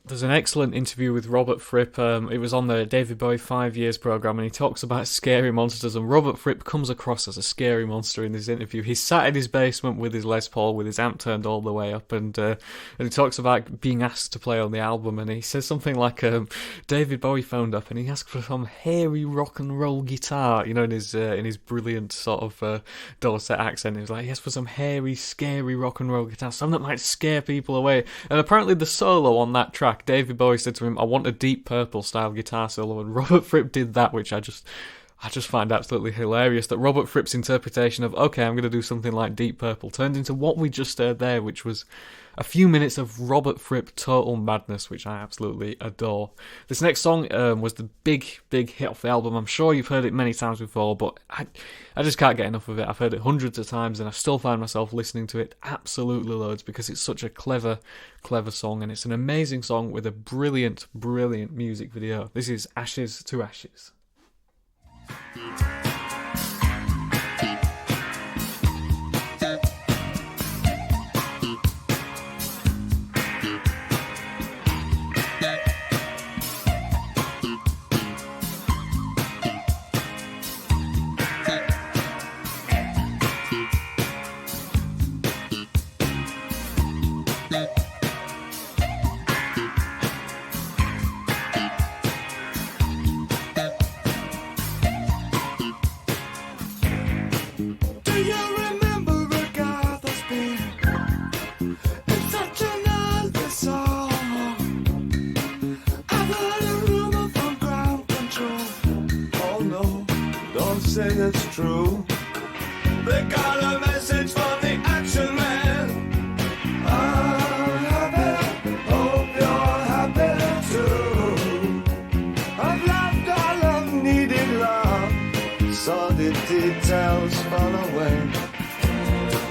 There's an excellent interview with Robert Fripp. It was on the David Bowie 5 Years programme, and he talks about scary monsters, and Robert Fripp comes across as a scary monster in this interview. He's sat in his basement with his Les Paul, with his amp turned all the way up, and he talks about being asked to play on the album, and he says something like, David Bowie phoned up and he asked for some hairy rock and roll guitar, in his brilliant sort of Dorset accent. He was like, yes, for some hairy, scary rock and roll guitar, something that might scare people away. And apparently the solo on that track, David Bowie said to him, I want a Deep Purple style guitar solo, and Robert Fripp did that, which I just find absolutely hilarious, that Robert Fripp's interpretation of, okay, I'm going to do something like Deep Purple, turned into what we just heard there, which was a few minutes of Robert Fripp total madness, which I absolutely adore. This next song was the big hit off the album. I'm sure you've heard it many times before, but I just can't get enough of it. I've heard it hundreds of times, and I still find myself listening to it absolutely loads, because it's such a clever song, and it's an amazing song with a brilliant music video. This is Ashes to Ashes. It's true. They got a message from the action man. I'm happy, hope you're happy too. I've loved all I've needed love, saw the details fall away.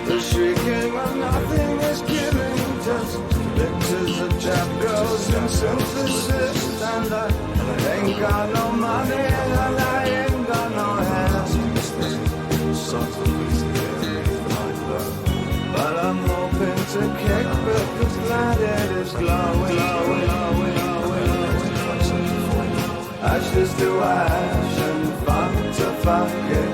The shrieking when nothing is given, just pictures of chap girls and synthesis. And I ain't got no money and I ain't got no hands. But I'm hoping to kick because glad it is glowing. Ashes to ash and funk to funky.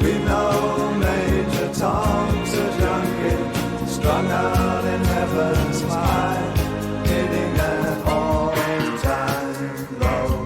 We know Major Tom's a junkie, strung out in heaven's high, hitting an all-time low.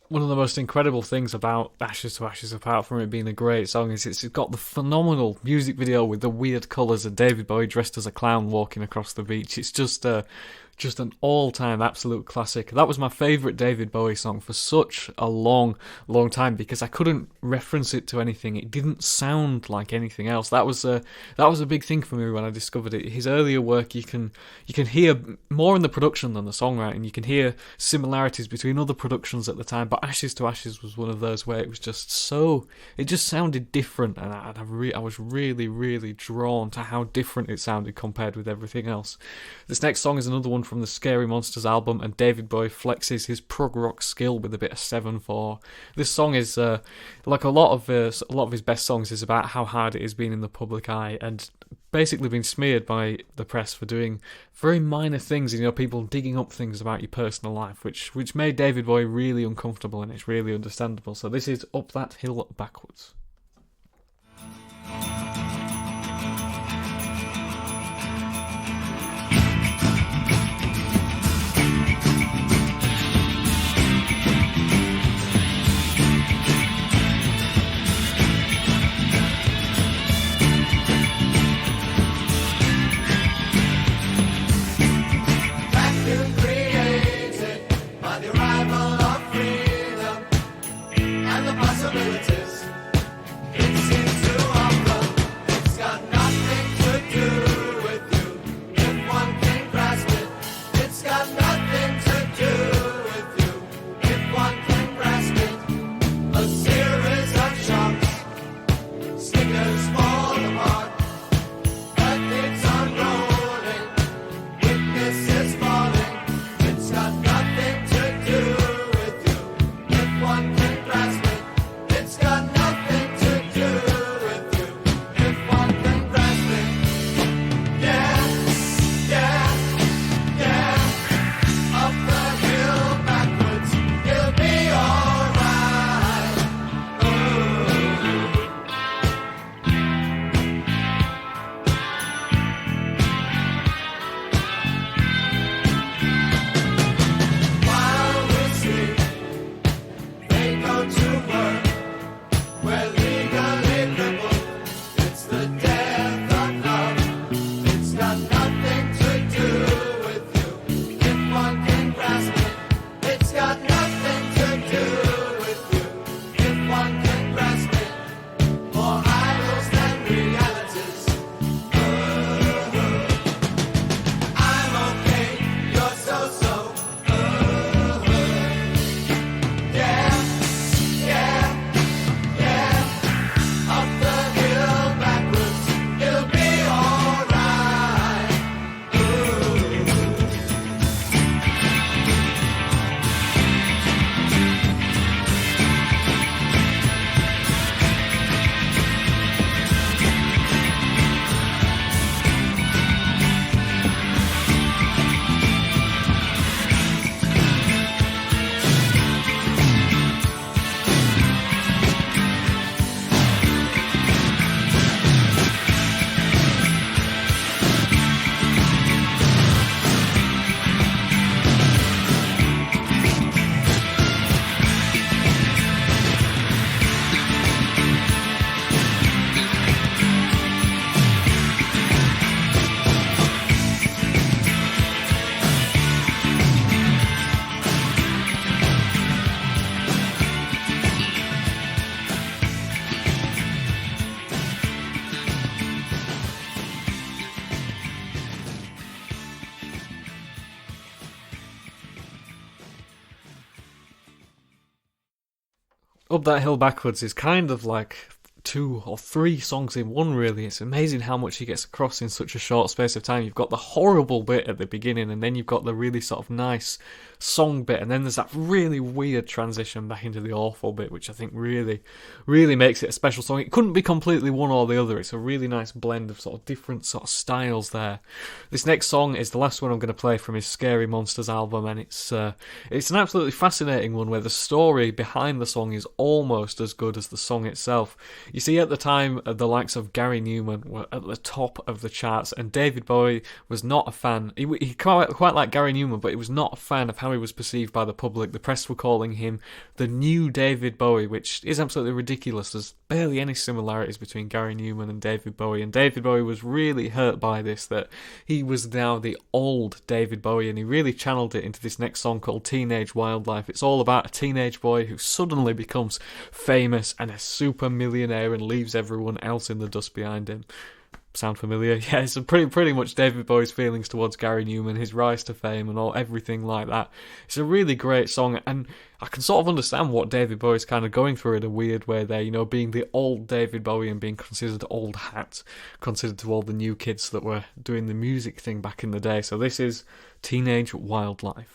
one of the most incredible things about Ashes to Ashes, apart from it being a great song, is it's got the phenomenal music video with the weird colours of David Bowie dressed as a clown walking across the beach. It's just an all-time absolute classic. That was my favourite David Bowie song for such a long time, because I couldn't reference it to anything. It didn't sound like anything else. That was a big thing for me when I discovered it. His earlier work, you can hear more in the production than the songwriting. You can hear similarities between other productions at the time, but Ashes to Ashes was one of those where it was just it just sounded different, and I was really drawn to how different it sounded compared with everything else. This next song is another one from the Scary Monsters album, and David Bowie flexes his prog rock skill with a bit of 7/4. This song is like a lot of his best songs, is about how hard it is being in the public eye, and basically been smeared by the press for doing very minor things, people digging up things about your personal life, which made David Bowie really uncomfortable, and it's really understandable. So this is Up That Hill Backwards. Up That Hill Backwards is kind of like 2 or 3 songs in one, really. It's amazing how much he gets across in such a short space of time. You've got the horrible bit at the beginning, and then you've got the really sort of nice song bit, and then there's that really weird transition back into the awful bit, which I think really makes it a special song. It couldn't be completely one or the other. It's a really nice blend of sort of different sort of styles there. This next song is the last one I'm going to play from his Scary Monsters album, and it's an absolutely fascinating one where the story behind the song is almost as good as the song itself. You see, at the time, the likes of Gary Newman were at the top of the charts, and David Bowie was not a fan. He quite like Gary Newman, but he was not a fan of how he was perceived by the public. The press were calling him the new David Bowie, which is absolutely ridiculous. There's barely any similarities between Gary Newman and David Bowie, and David Bowie was really hurt by this, that he was now the old David Bowie, and he really channeled it into this next song called Teenage Wildlife. It's all about a teenage boy who suddenly becomes famous and a super millionaire and leaves everyone else in the dust behind him. Sound familiar? Yeah, it's pretty much David Bowie's feelings towards Gary Newman, his rise to fame and everything like that. It's a really great song, and I can sort of understand what David Bowie's kind of going through in a weird way there, you know, being the old David Bowie and being considered old hat, considered to all the new kids that were doing the music thing back in the day. So this is Teenage Wildlife.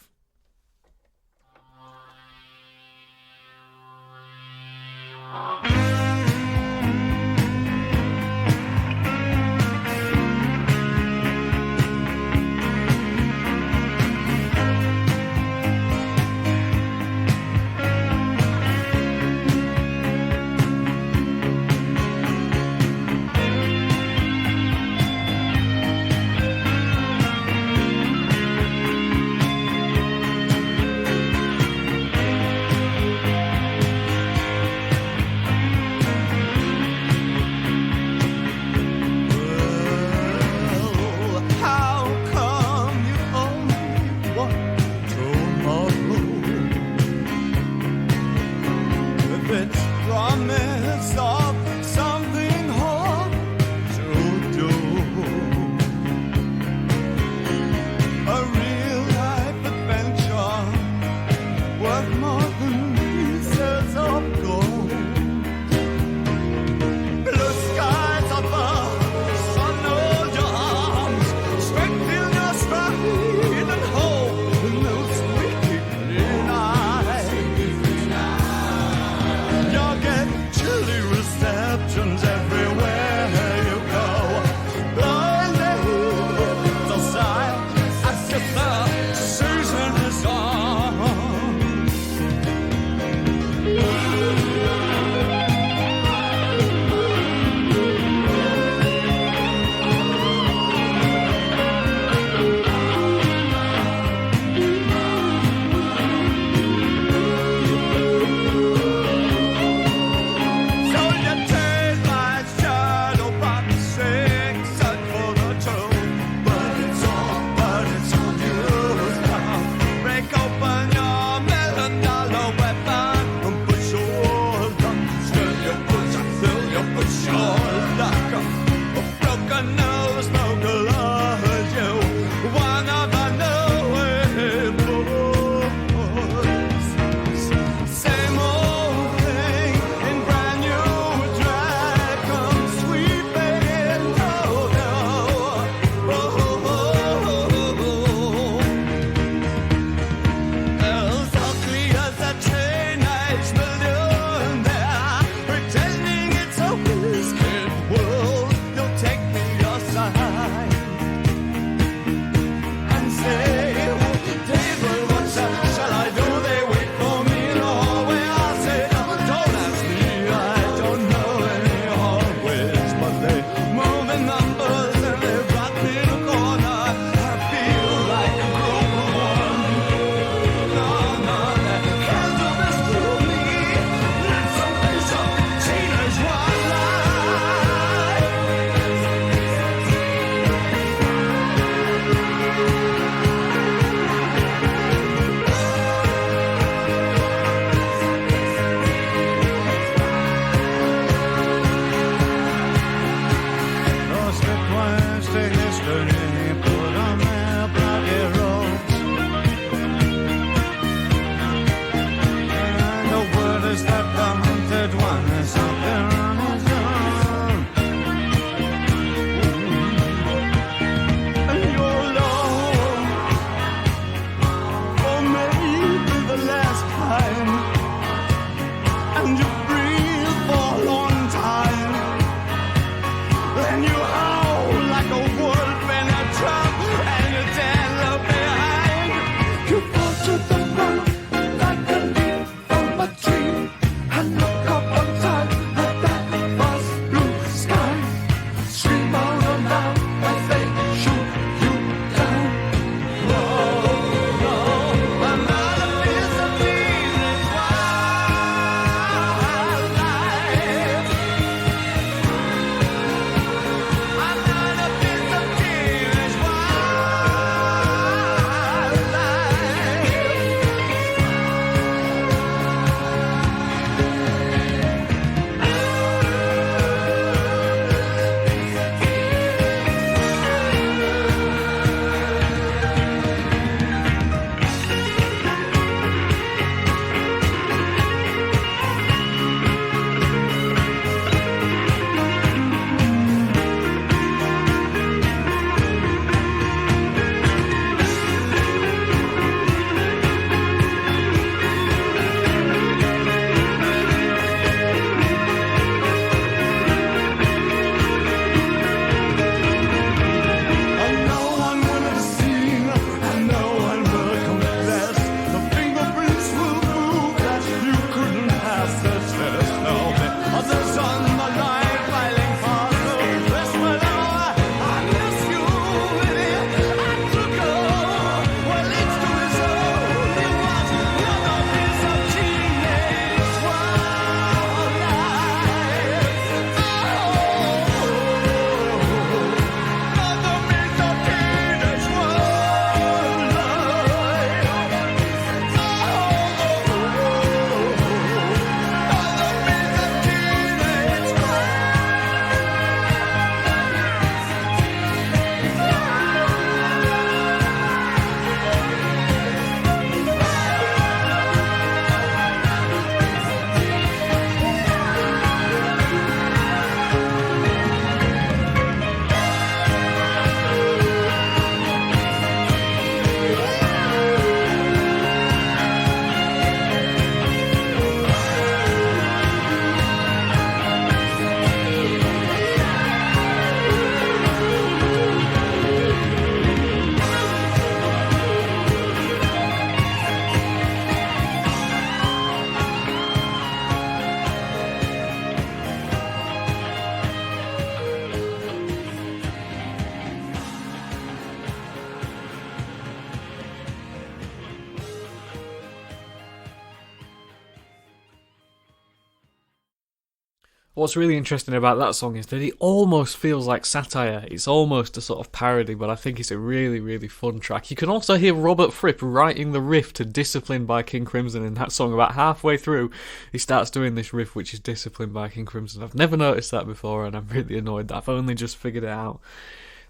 What's really interesting about that song is that it almost feels like satire. It's almost a sort of parody, but I think it's a really, really fun track. You can also hear Robert Fripp writing the riff to Discipline by King Crimson in that song. About halfway through, he starts doing this riff, which is Discipline by King Crimson. I've never noticed that before, and I'm really annoyed that I've only just figured it out.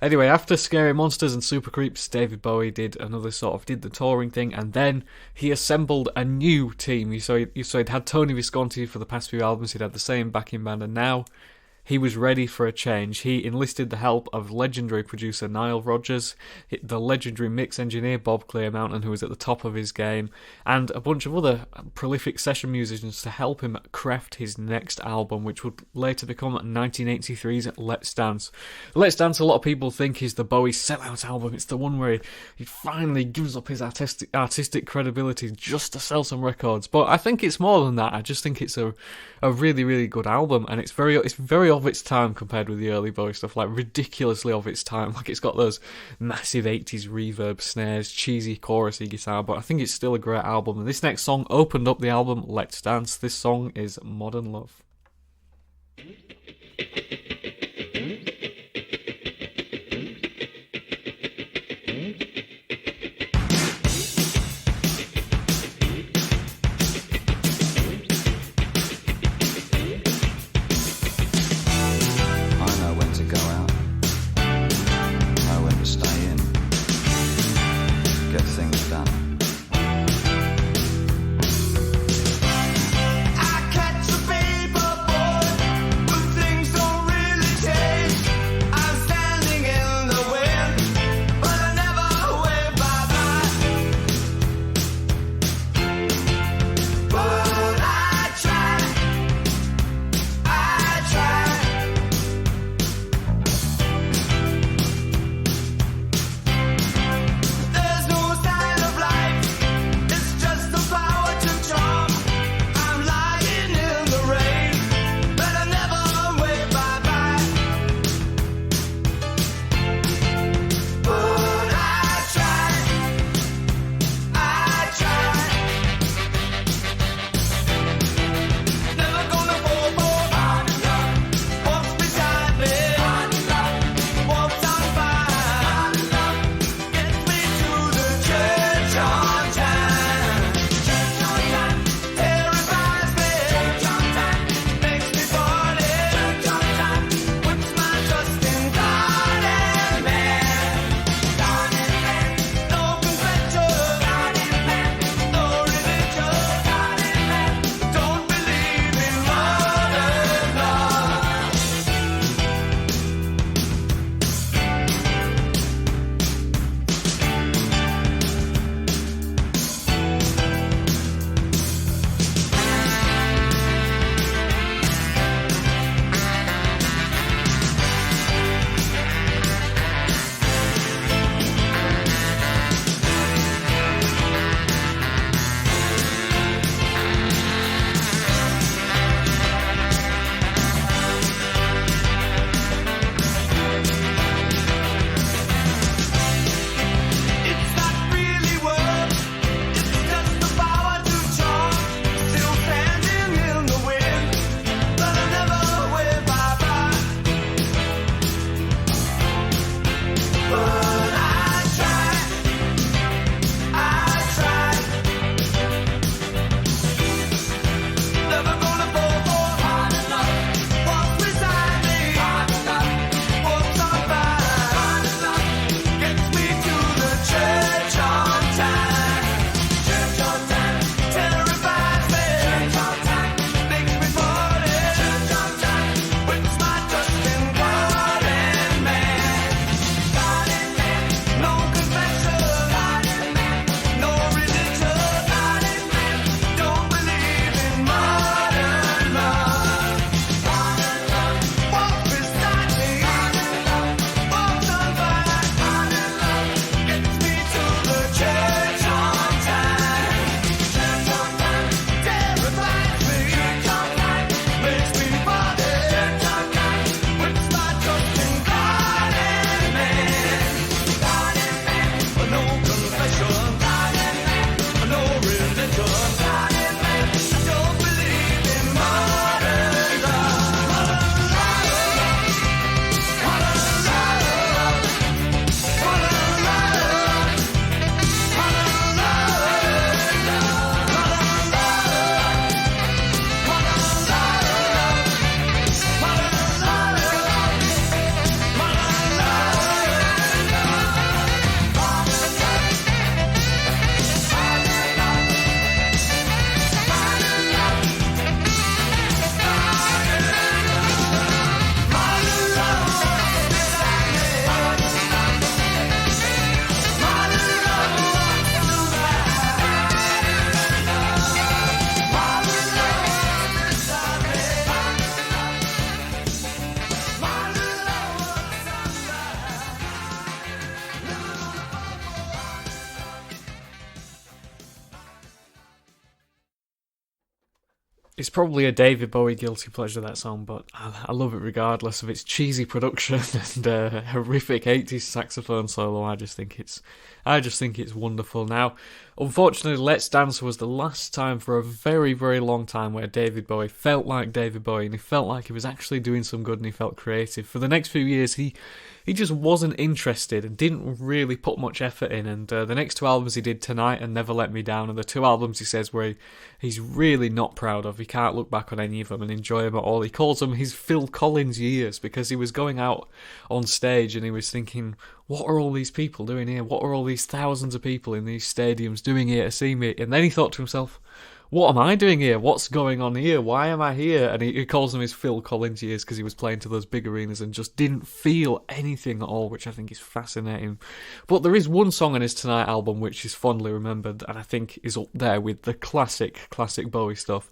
Anyway, after Scary Monsters and Super Creeps, David Bowie did the touring thing, and then he assembled a new team. He'd had Tony Visconti for the past few albums, he'd had the same backing band, and now he was ready for a change. He enlisted the help of legendary producer Nile Rodgers, the legendary mix engineer Bob Clearmountain, who was at the top of his game, and a bunch of other prolific session musicians to help him craft his next album, which would later become 1983's Let's Dance. Let's Dance, a lot of people think, is the Bowie sellout album. It's the one where he finally gives up his artistic credibility just to sell some records. But I think it's more than that. I just think it's a really, really good album, and it's very of its time compared with the early Bowie stuff, like ridiculously of its time. Like, it's got those massive 80s reverb snares, cheesy chorusy guitar, but I think it's still a great album. And this next song opened up the album Let's Dance. This song is Modern Love. I catch a paper boy with It's probably a David Bowie guilty pleasure, that song, but I love it regardless of its cheesy production and horrific 80s saxophone solo. I just think it's wonderful. Now, unfortunately, Let's Dance was the last time for a very, very long time where David Bowie felt like David Bowie, and he felt like he was actually doing some good and he felt creative. For the next few years, he just wasn't interested and didn't really put much effort in, and the next 2 albums he did, Tonight and Never Let Me Down, are the 2 albums he says where he's really not proud of. He can't look back on any of them and enjoy them at all. He calls them his Phil Collins years, because he was going out on stage and he was thinking, what are all these people doing here? What are all these thousands of people in these stadiums doing here to see me? And then he thought to himself, what am I doing here? What's going on here? Why am I here? And he calls them his Phil Collins years, because he was playing to those big arenas and just didn't feel anything at all, which I think is fascinating. But there is one song on his Tonight album which is fondly remembered, and I think is up there with the classic Bowie stuff.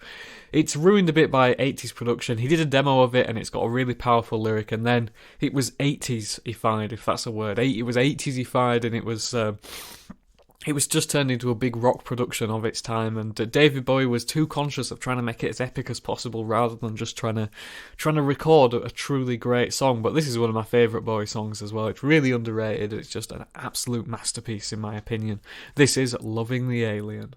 It's ruined a bit by 80s production. He did a demo of it and it's got a really powerful lyric, and then it was 80s-ified, if that's a word. It was 80s-ified, and it was just turned into a big rock production of its time, and David Bowie was too conscious of trying to make it as epic as possible rather than just trying to record a truly great song. But this is one of my favourite Bowie songs as well. It's really underrated. It's just an absolute masterpiece in my opinion. This is Loving the Alien.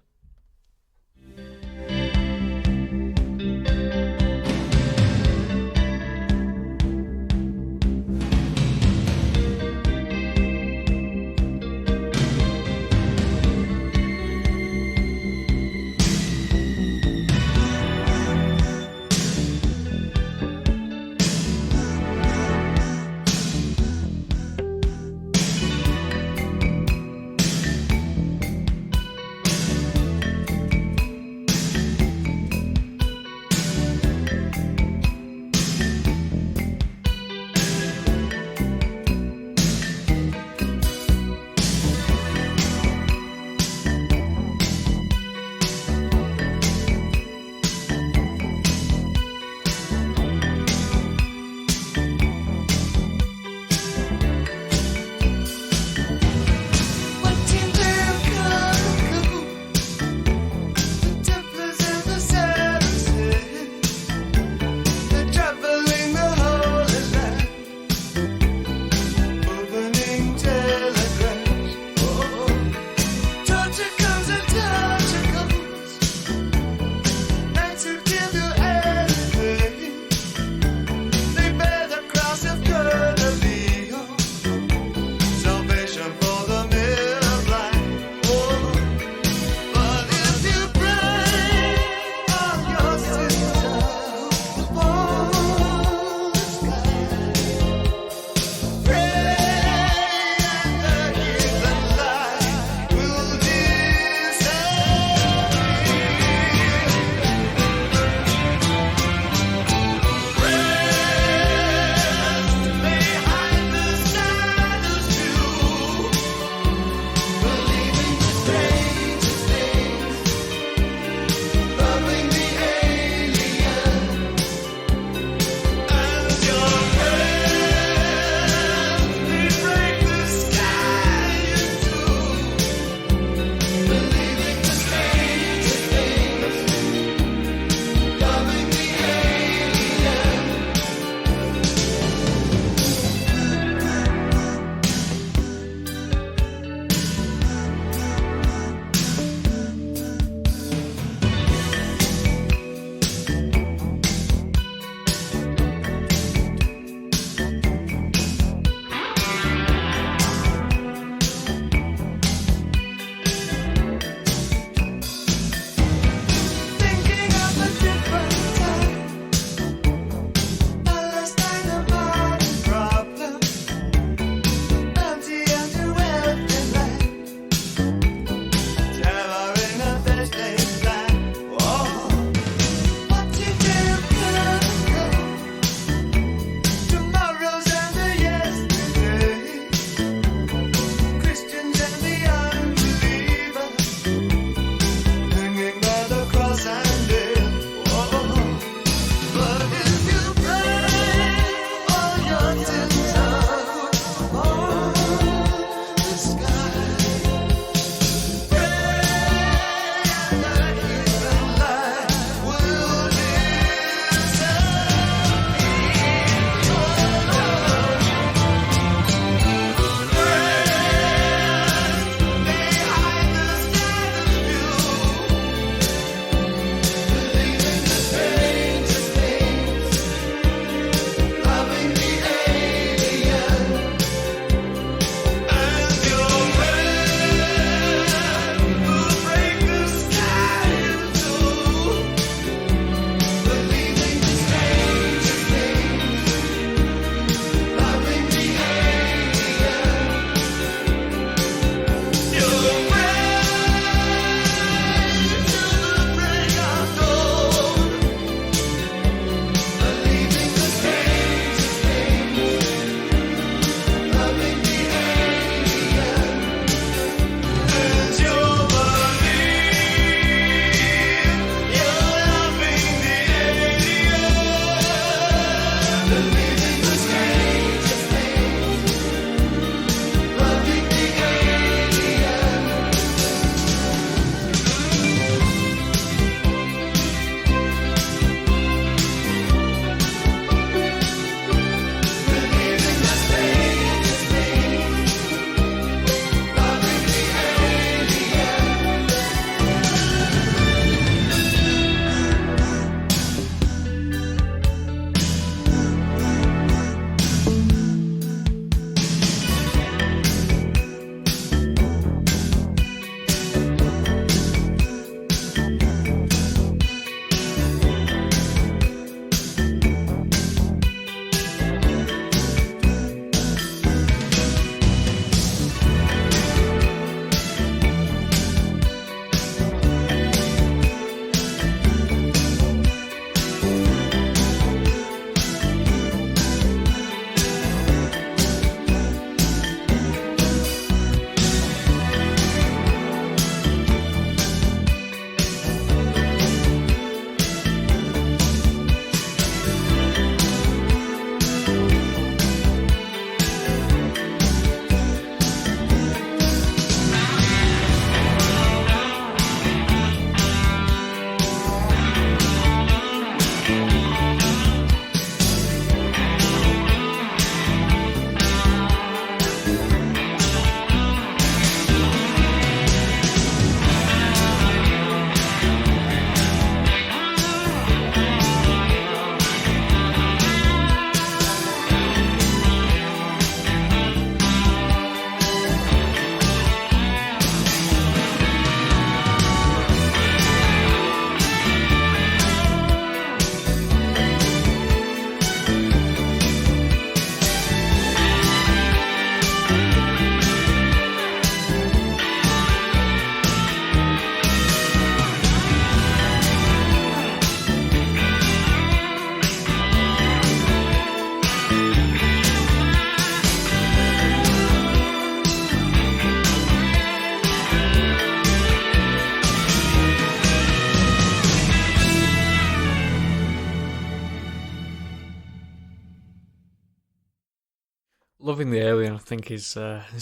Loving the Alien, I think, is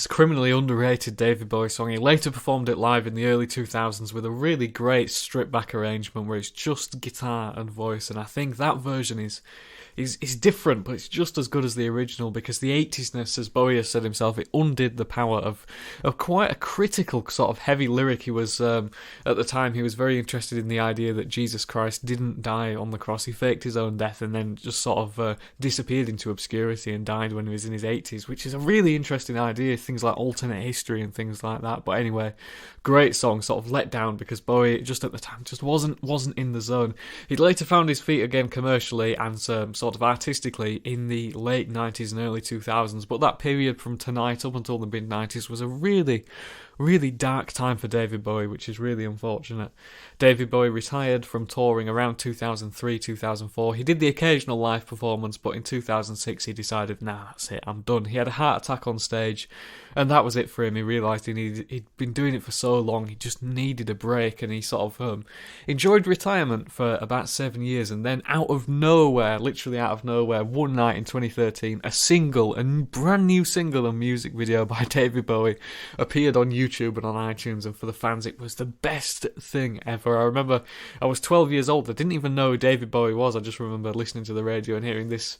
criminally underrated David Bowie song. He later performed it live in the early 2000s with a really great stripped-back arrangement where it's just guitar and voice, and I think that version is different, but it's just as good as the original, because the 80s-ness, as Bowie has said himself, it undid the power of quite a critical sort of heavy lyric. He was, at the time, he was very interested in the idea that Jesus Christ didn't die on the cross. He faked his own death and then just sort of disappeared into obscurity and died when he was in his 80s, which is a really interesting idea, things like alternate history and things like that. But anyway, great song, sort of let down because Bowie, just at the time, just wasn't in the zone. He'd later found his feet again commercially and sort of artistically in the late 90s and early 2000s, but that period from Tonight up until the mid-90s was a really, really dark time for David Bowie, which is really unfortunate. David Bowie retired from touring around 2003-2004. He did the occasional live performance, but in 2006 he decided, nah, that's it, I'm done. He had a heart attack on stage, and that was it for him. He realised he'd been doing it for so long, he just needed a break, and he sort of enjoyed retirement for about 7 years, and then out of nowhere, literally out of nowhere, one night in 2013, a brand new single and music video by David Bowie appeared on YouTube and on iTunes, and for the fans it was the best thing ever. I remember I was 12 years old, I didn't even know who David Bowie was. I just remember listening to the radio and hearing this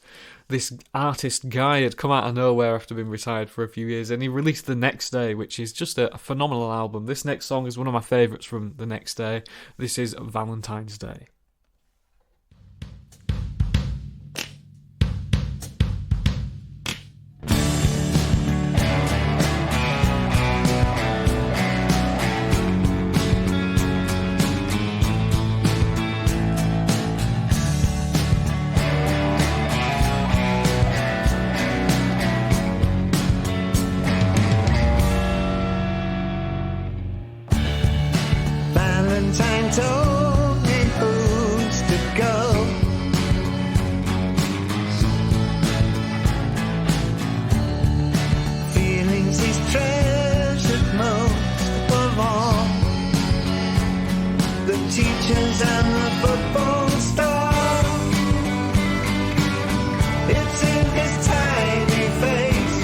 artist guy had come out of nowhere after being retired for a few years, and he released The Next Day, which is just a phenomenal album. This next song is one of my favourites from The Next Day. This is Valentine's Day. Valentine told me who's to go. Feelings he's treasured most of all. The teachers and the football star. It's in his tiny face.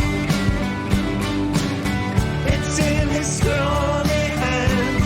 It's in his scrawny hand.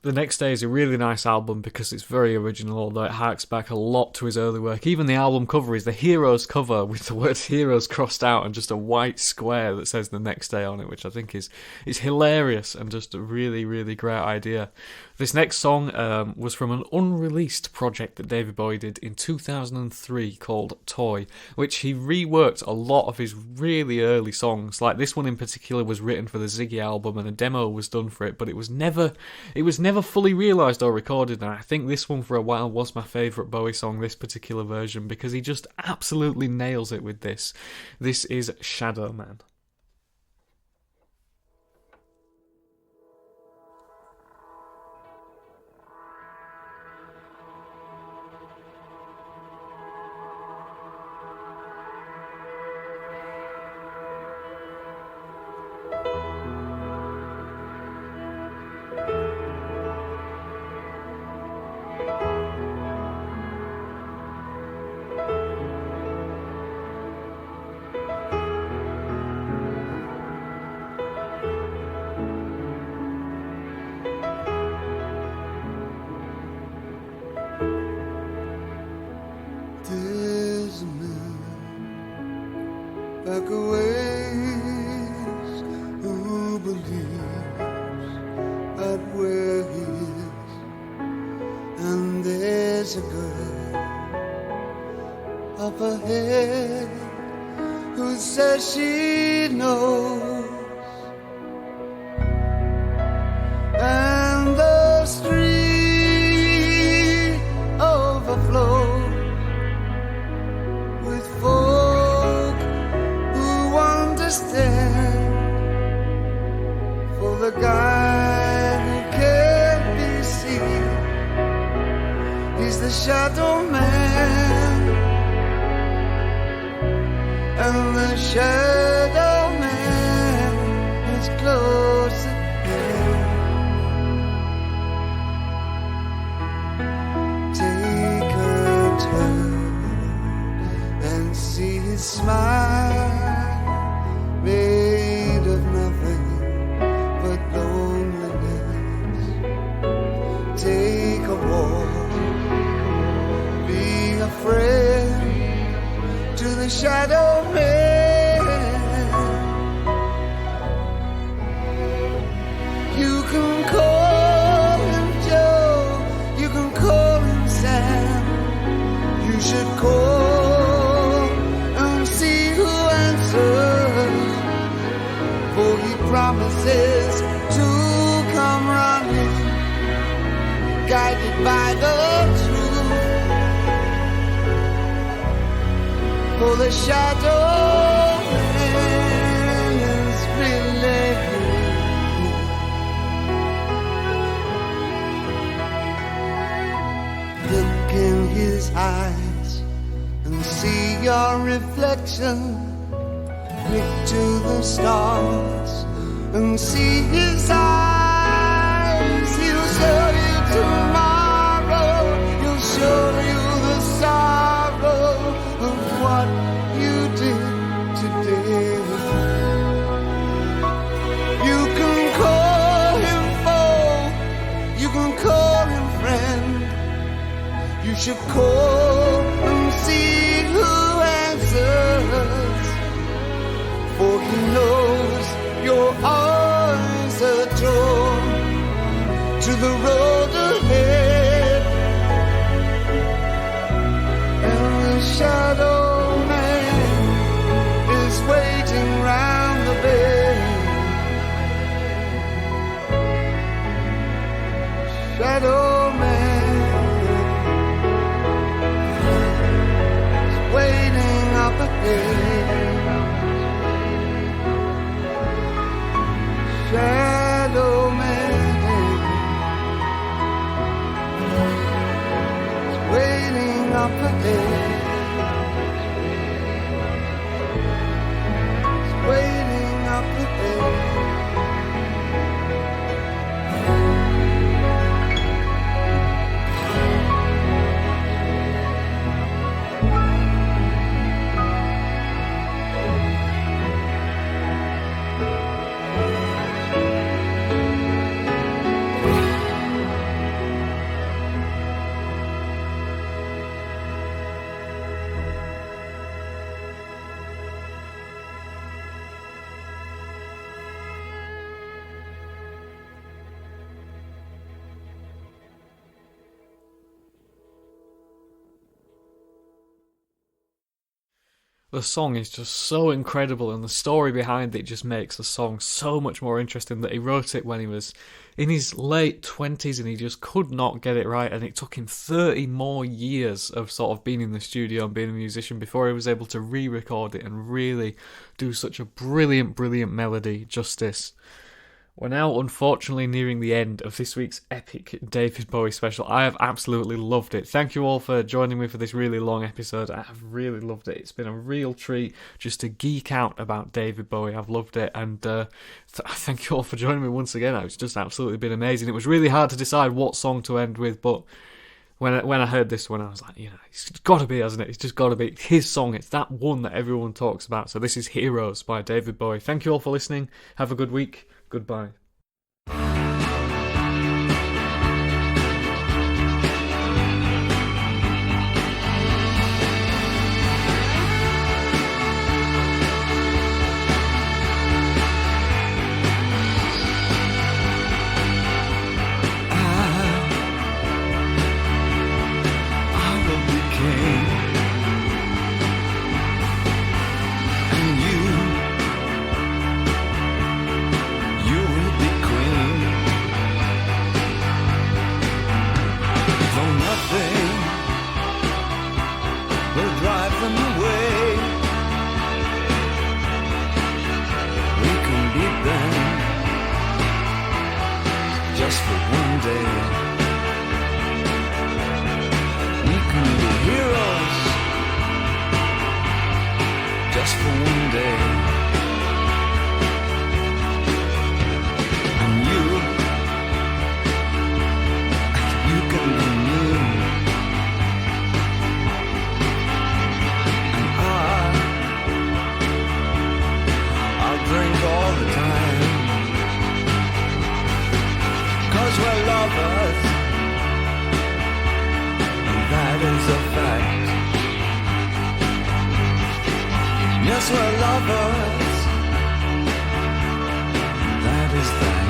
The Next Day is a really nice album because it's very original, although it harks back a lot to his early work. Even the album cover is the Heroes cover with the words Heroes crossed out and just a white square that says The Next Day on it, which I think is hilarious and just a really, really great idea. This next song was from an unreleased project that David Bowie did in 2003 called Toy, which he reworked a lot of his really early songs. Like this one in particular was written for the Ziggy album and a demo was done for it, but it was never fully realised or recorded, and I think this one for a while was my favourite Bowie song, this particular version, because he just absolutely nails it with this. This is Shadow Man. There's a man back a ways who believes at where he is, and there's a girl up ahead who says she knows, and the street overflows with folk who understand. For the guy who can't be seen, he's the shadow man, and the shadow man is close at hand. Take a turn and see his smile, made of nothing but loneliness. Take a walk, be a friend to the shadow man. You can call him Joe, you can call him Sam, you should call and see who answers, for he promises to come running, guided by the truth. For the shadow man is really you. Look in his eyes and see your reflection. Look to the stars and see his eyes. He'll show you tomorrow. He'll show you the sorrow of what you did today. You can call him foe, you can call him friend. You should call and see who answers, for he knows your eyes are drawn to the road ahead. the song is just so incredible, and the story behind it just makes the song so much more interesting. That he wrote it when he was in his late 20s and he just could not get it right, and it took him 30 more years of sort of being in the studio and being a musician before he was able to re-record it and really do such a brilliant melody justice. We're now unfortunately nearing the end of this week's epic David Bowie special. I have absolutely loved it. Thank you all for joining me for this really long episode. I have really loved it. It's been a real treat just to geek out about David Bowie. I've loved it, and thank you all for joining me once again. It's just absolutely been amazing. It was really hard to decide what song to end with, but when I heard this one, I was like, it's got to be, hasn't it? It's just got to be his song. It's that one that everyone talks about. So this is Heroes by David Bowie. Thank you all for listening. Have a good week. Goodbye. Just for one day, we can be heroes. Just for one day, and you can be me, and I'll drink all the time. 'Cause we're lovers, and that is a fact. Yes, we're lovers, and that is that.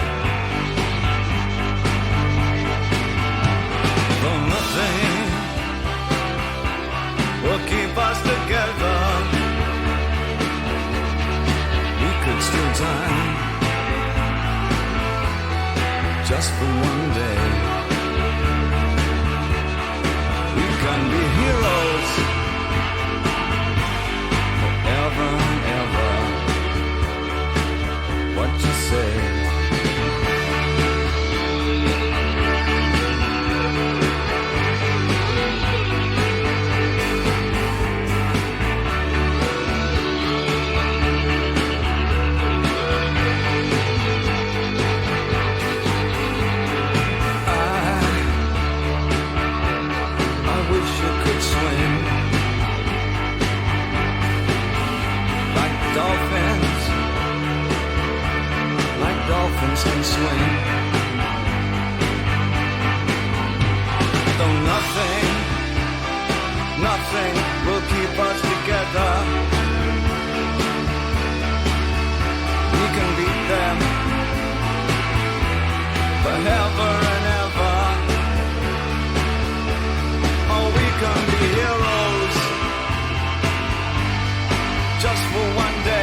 Though nothing will keep us together, we could still die. Just for one day, we can be heroes forever and ever. What you say? Dolphins can swim. Though nothing will keep us together, we can beat them forever and ever. Oh, we can be heroes just for one day.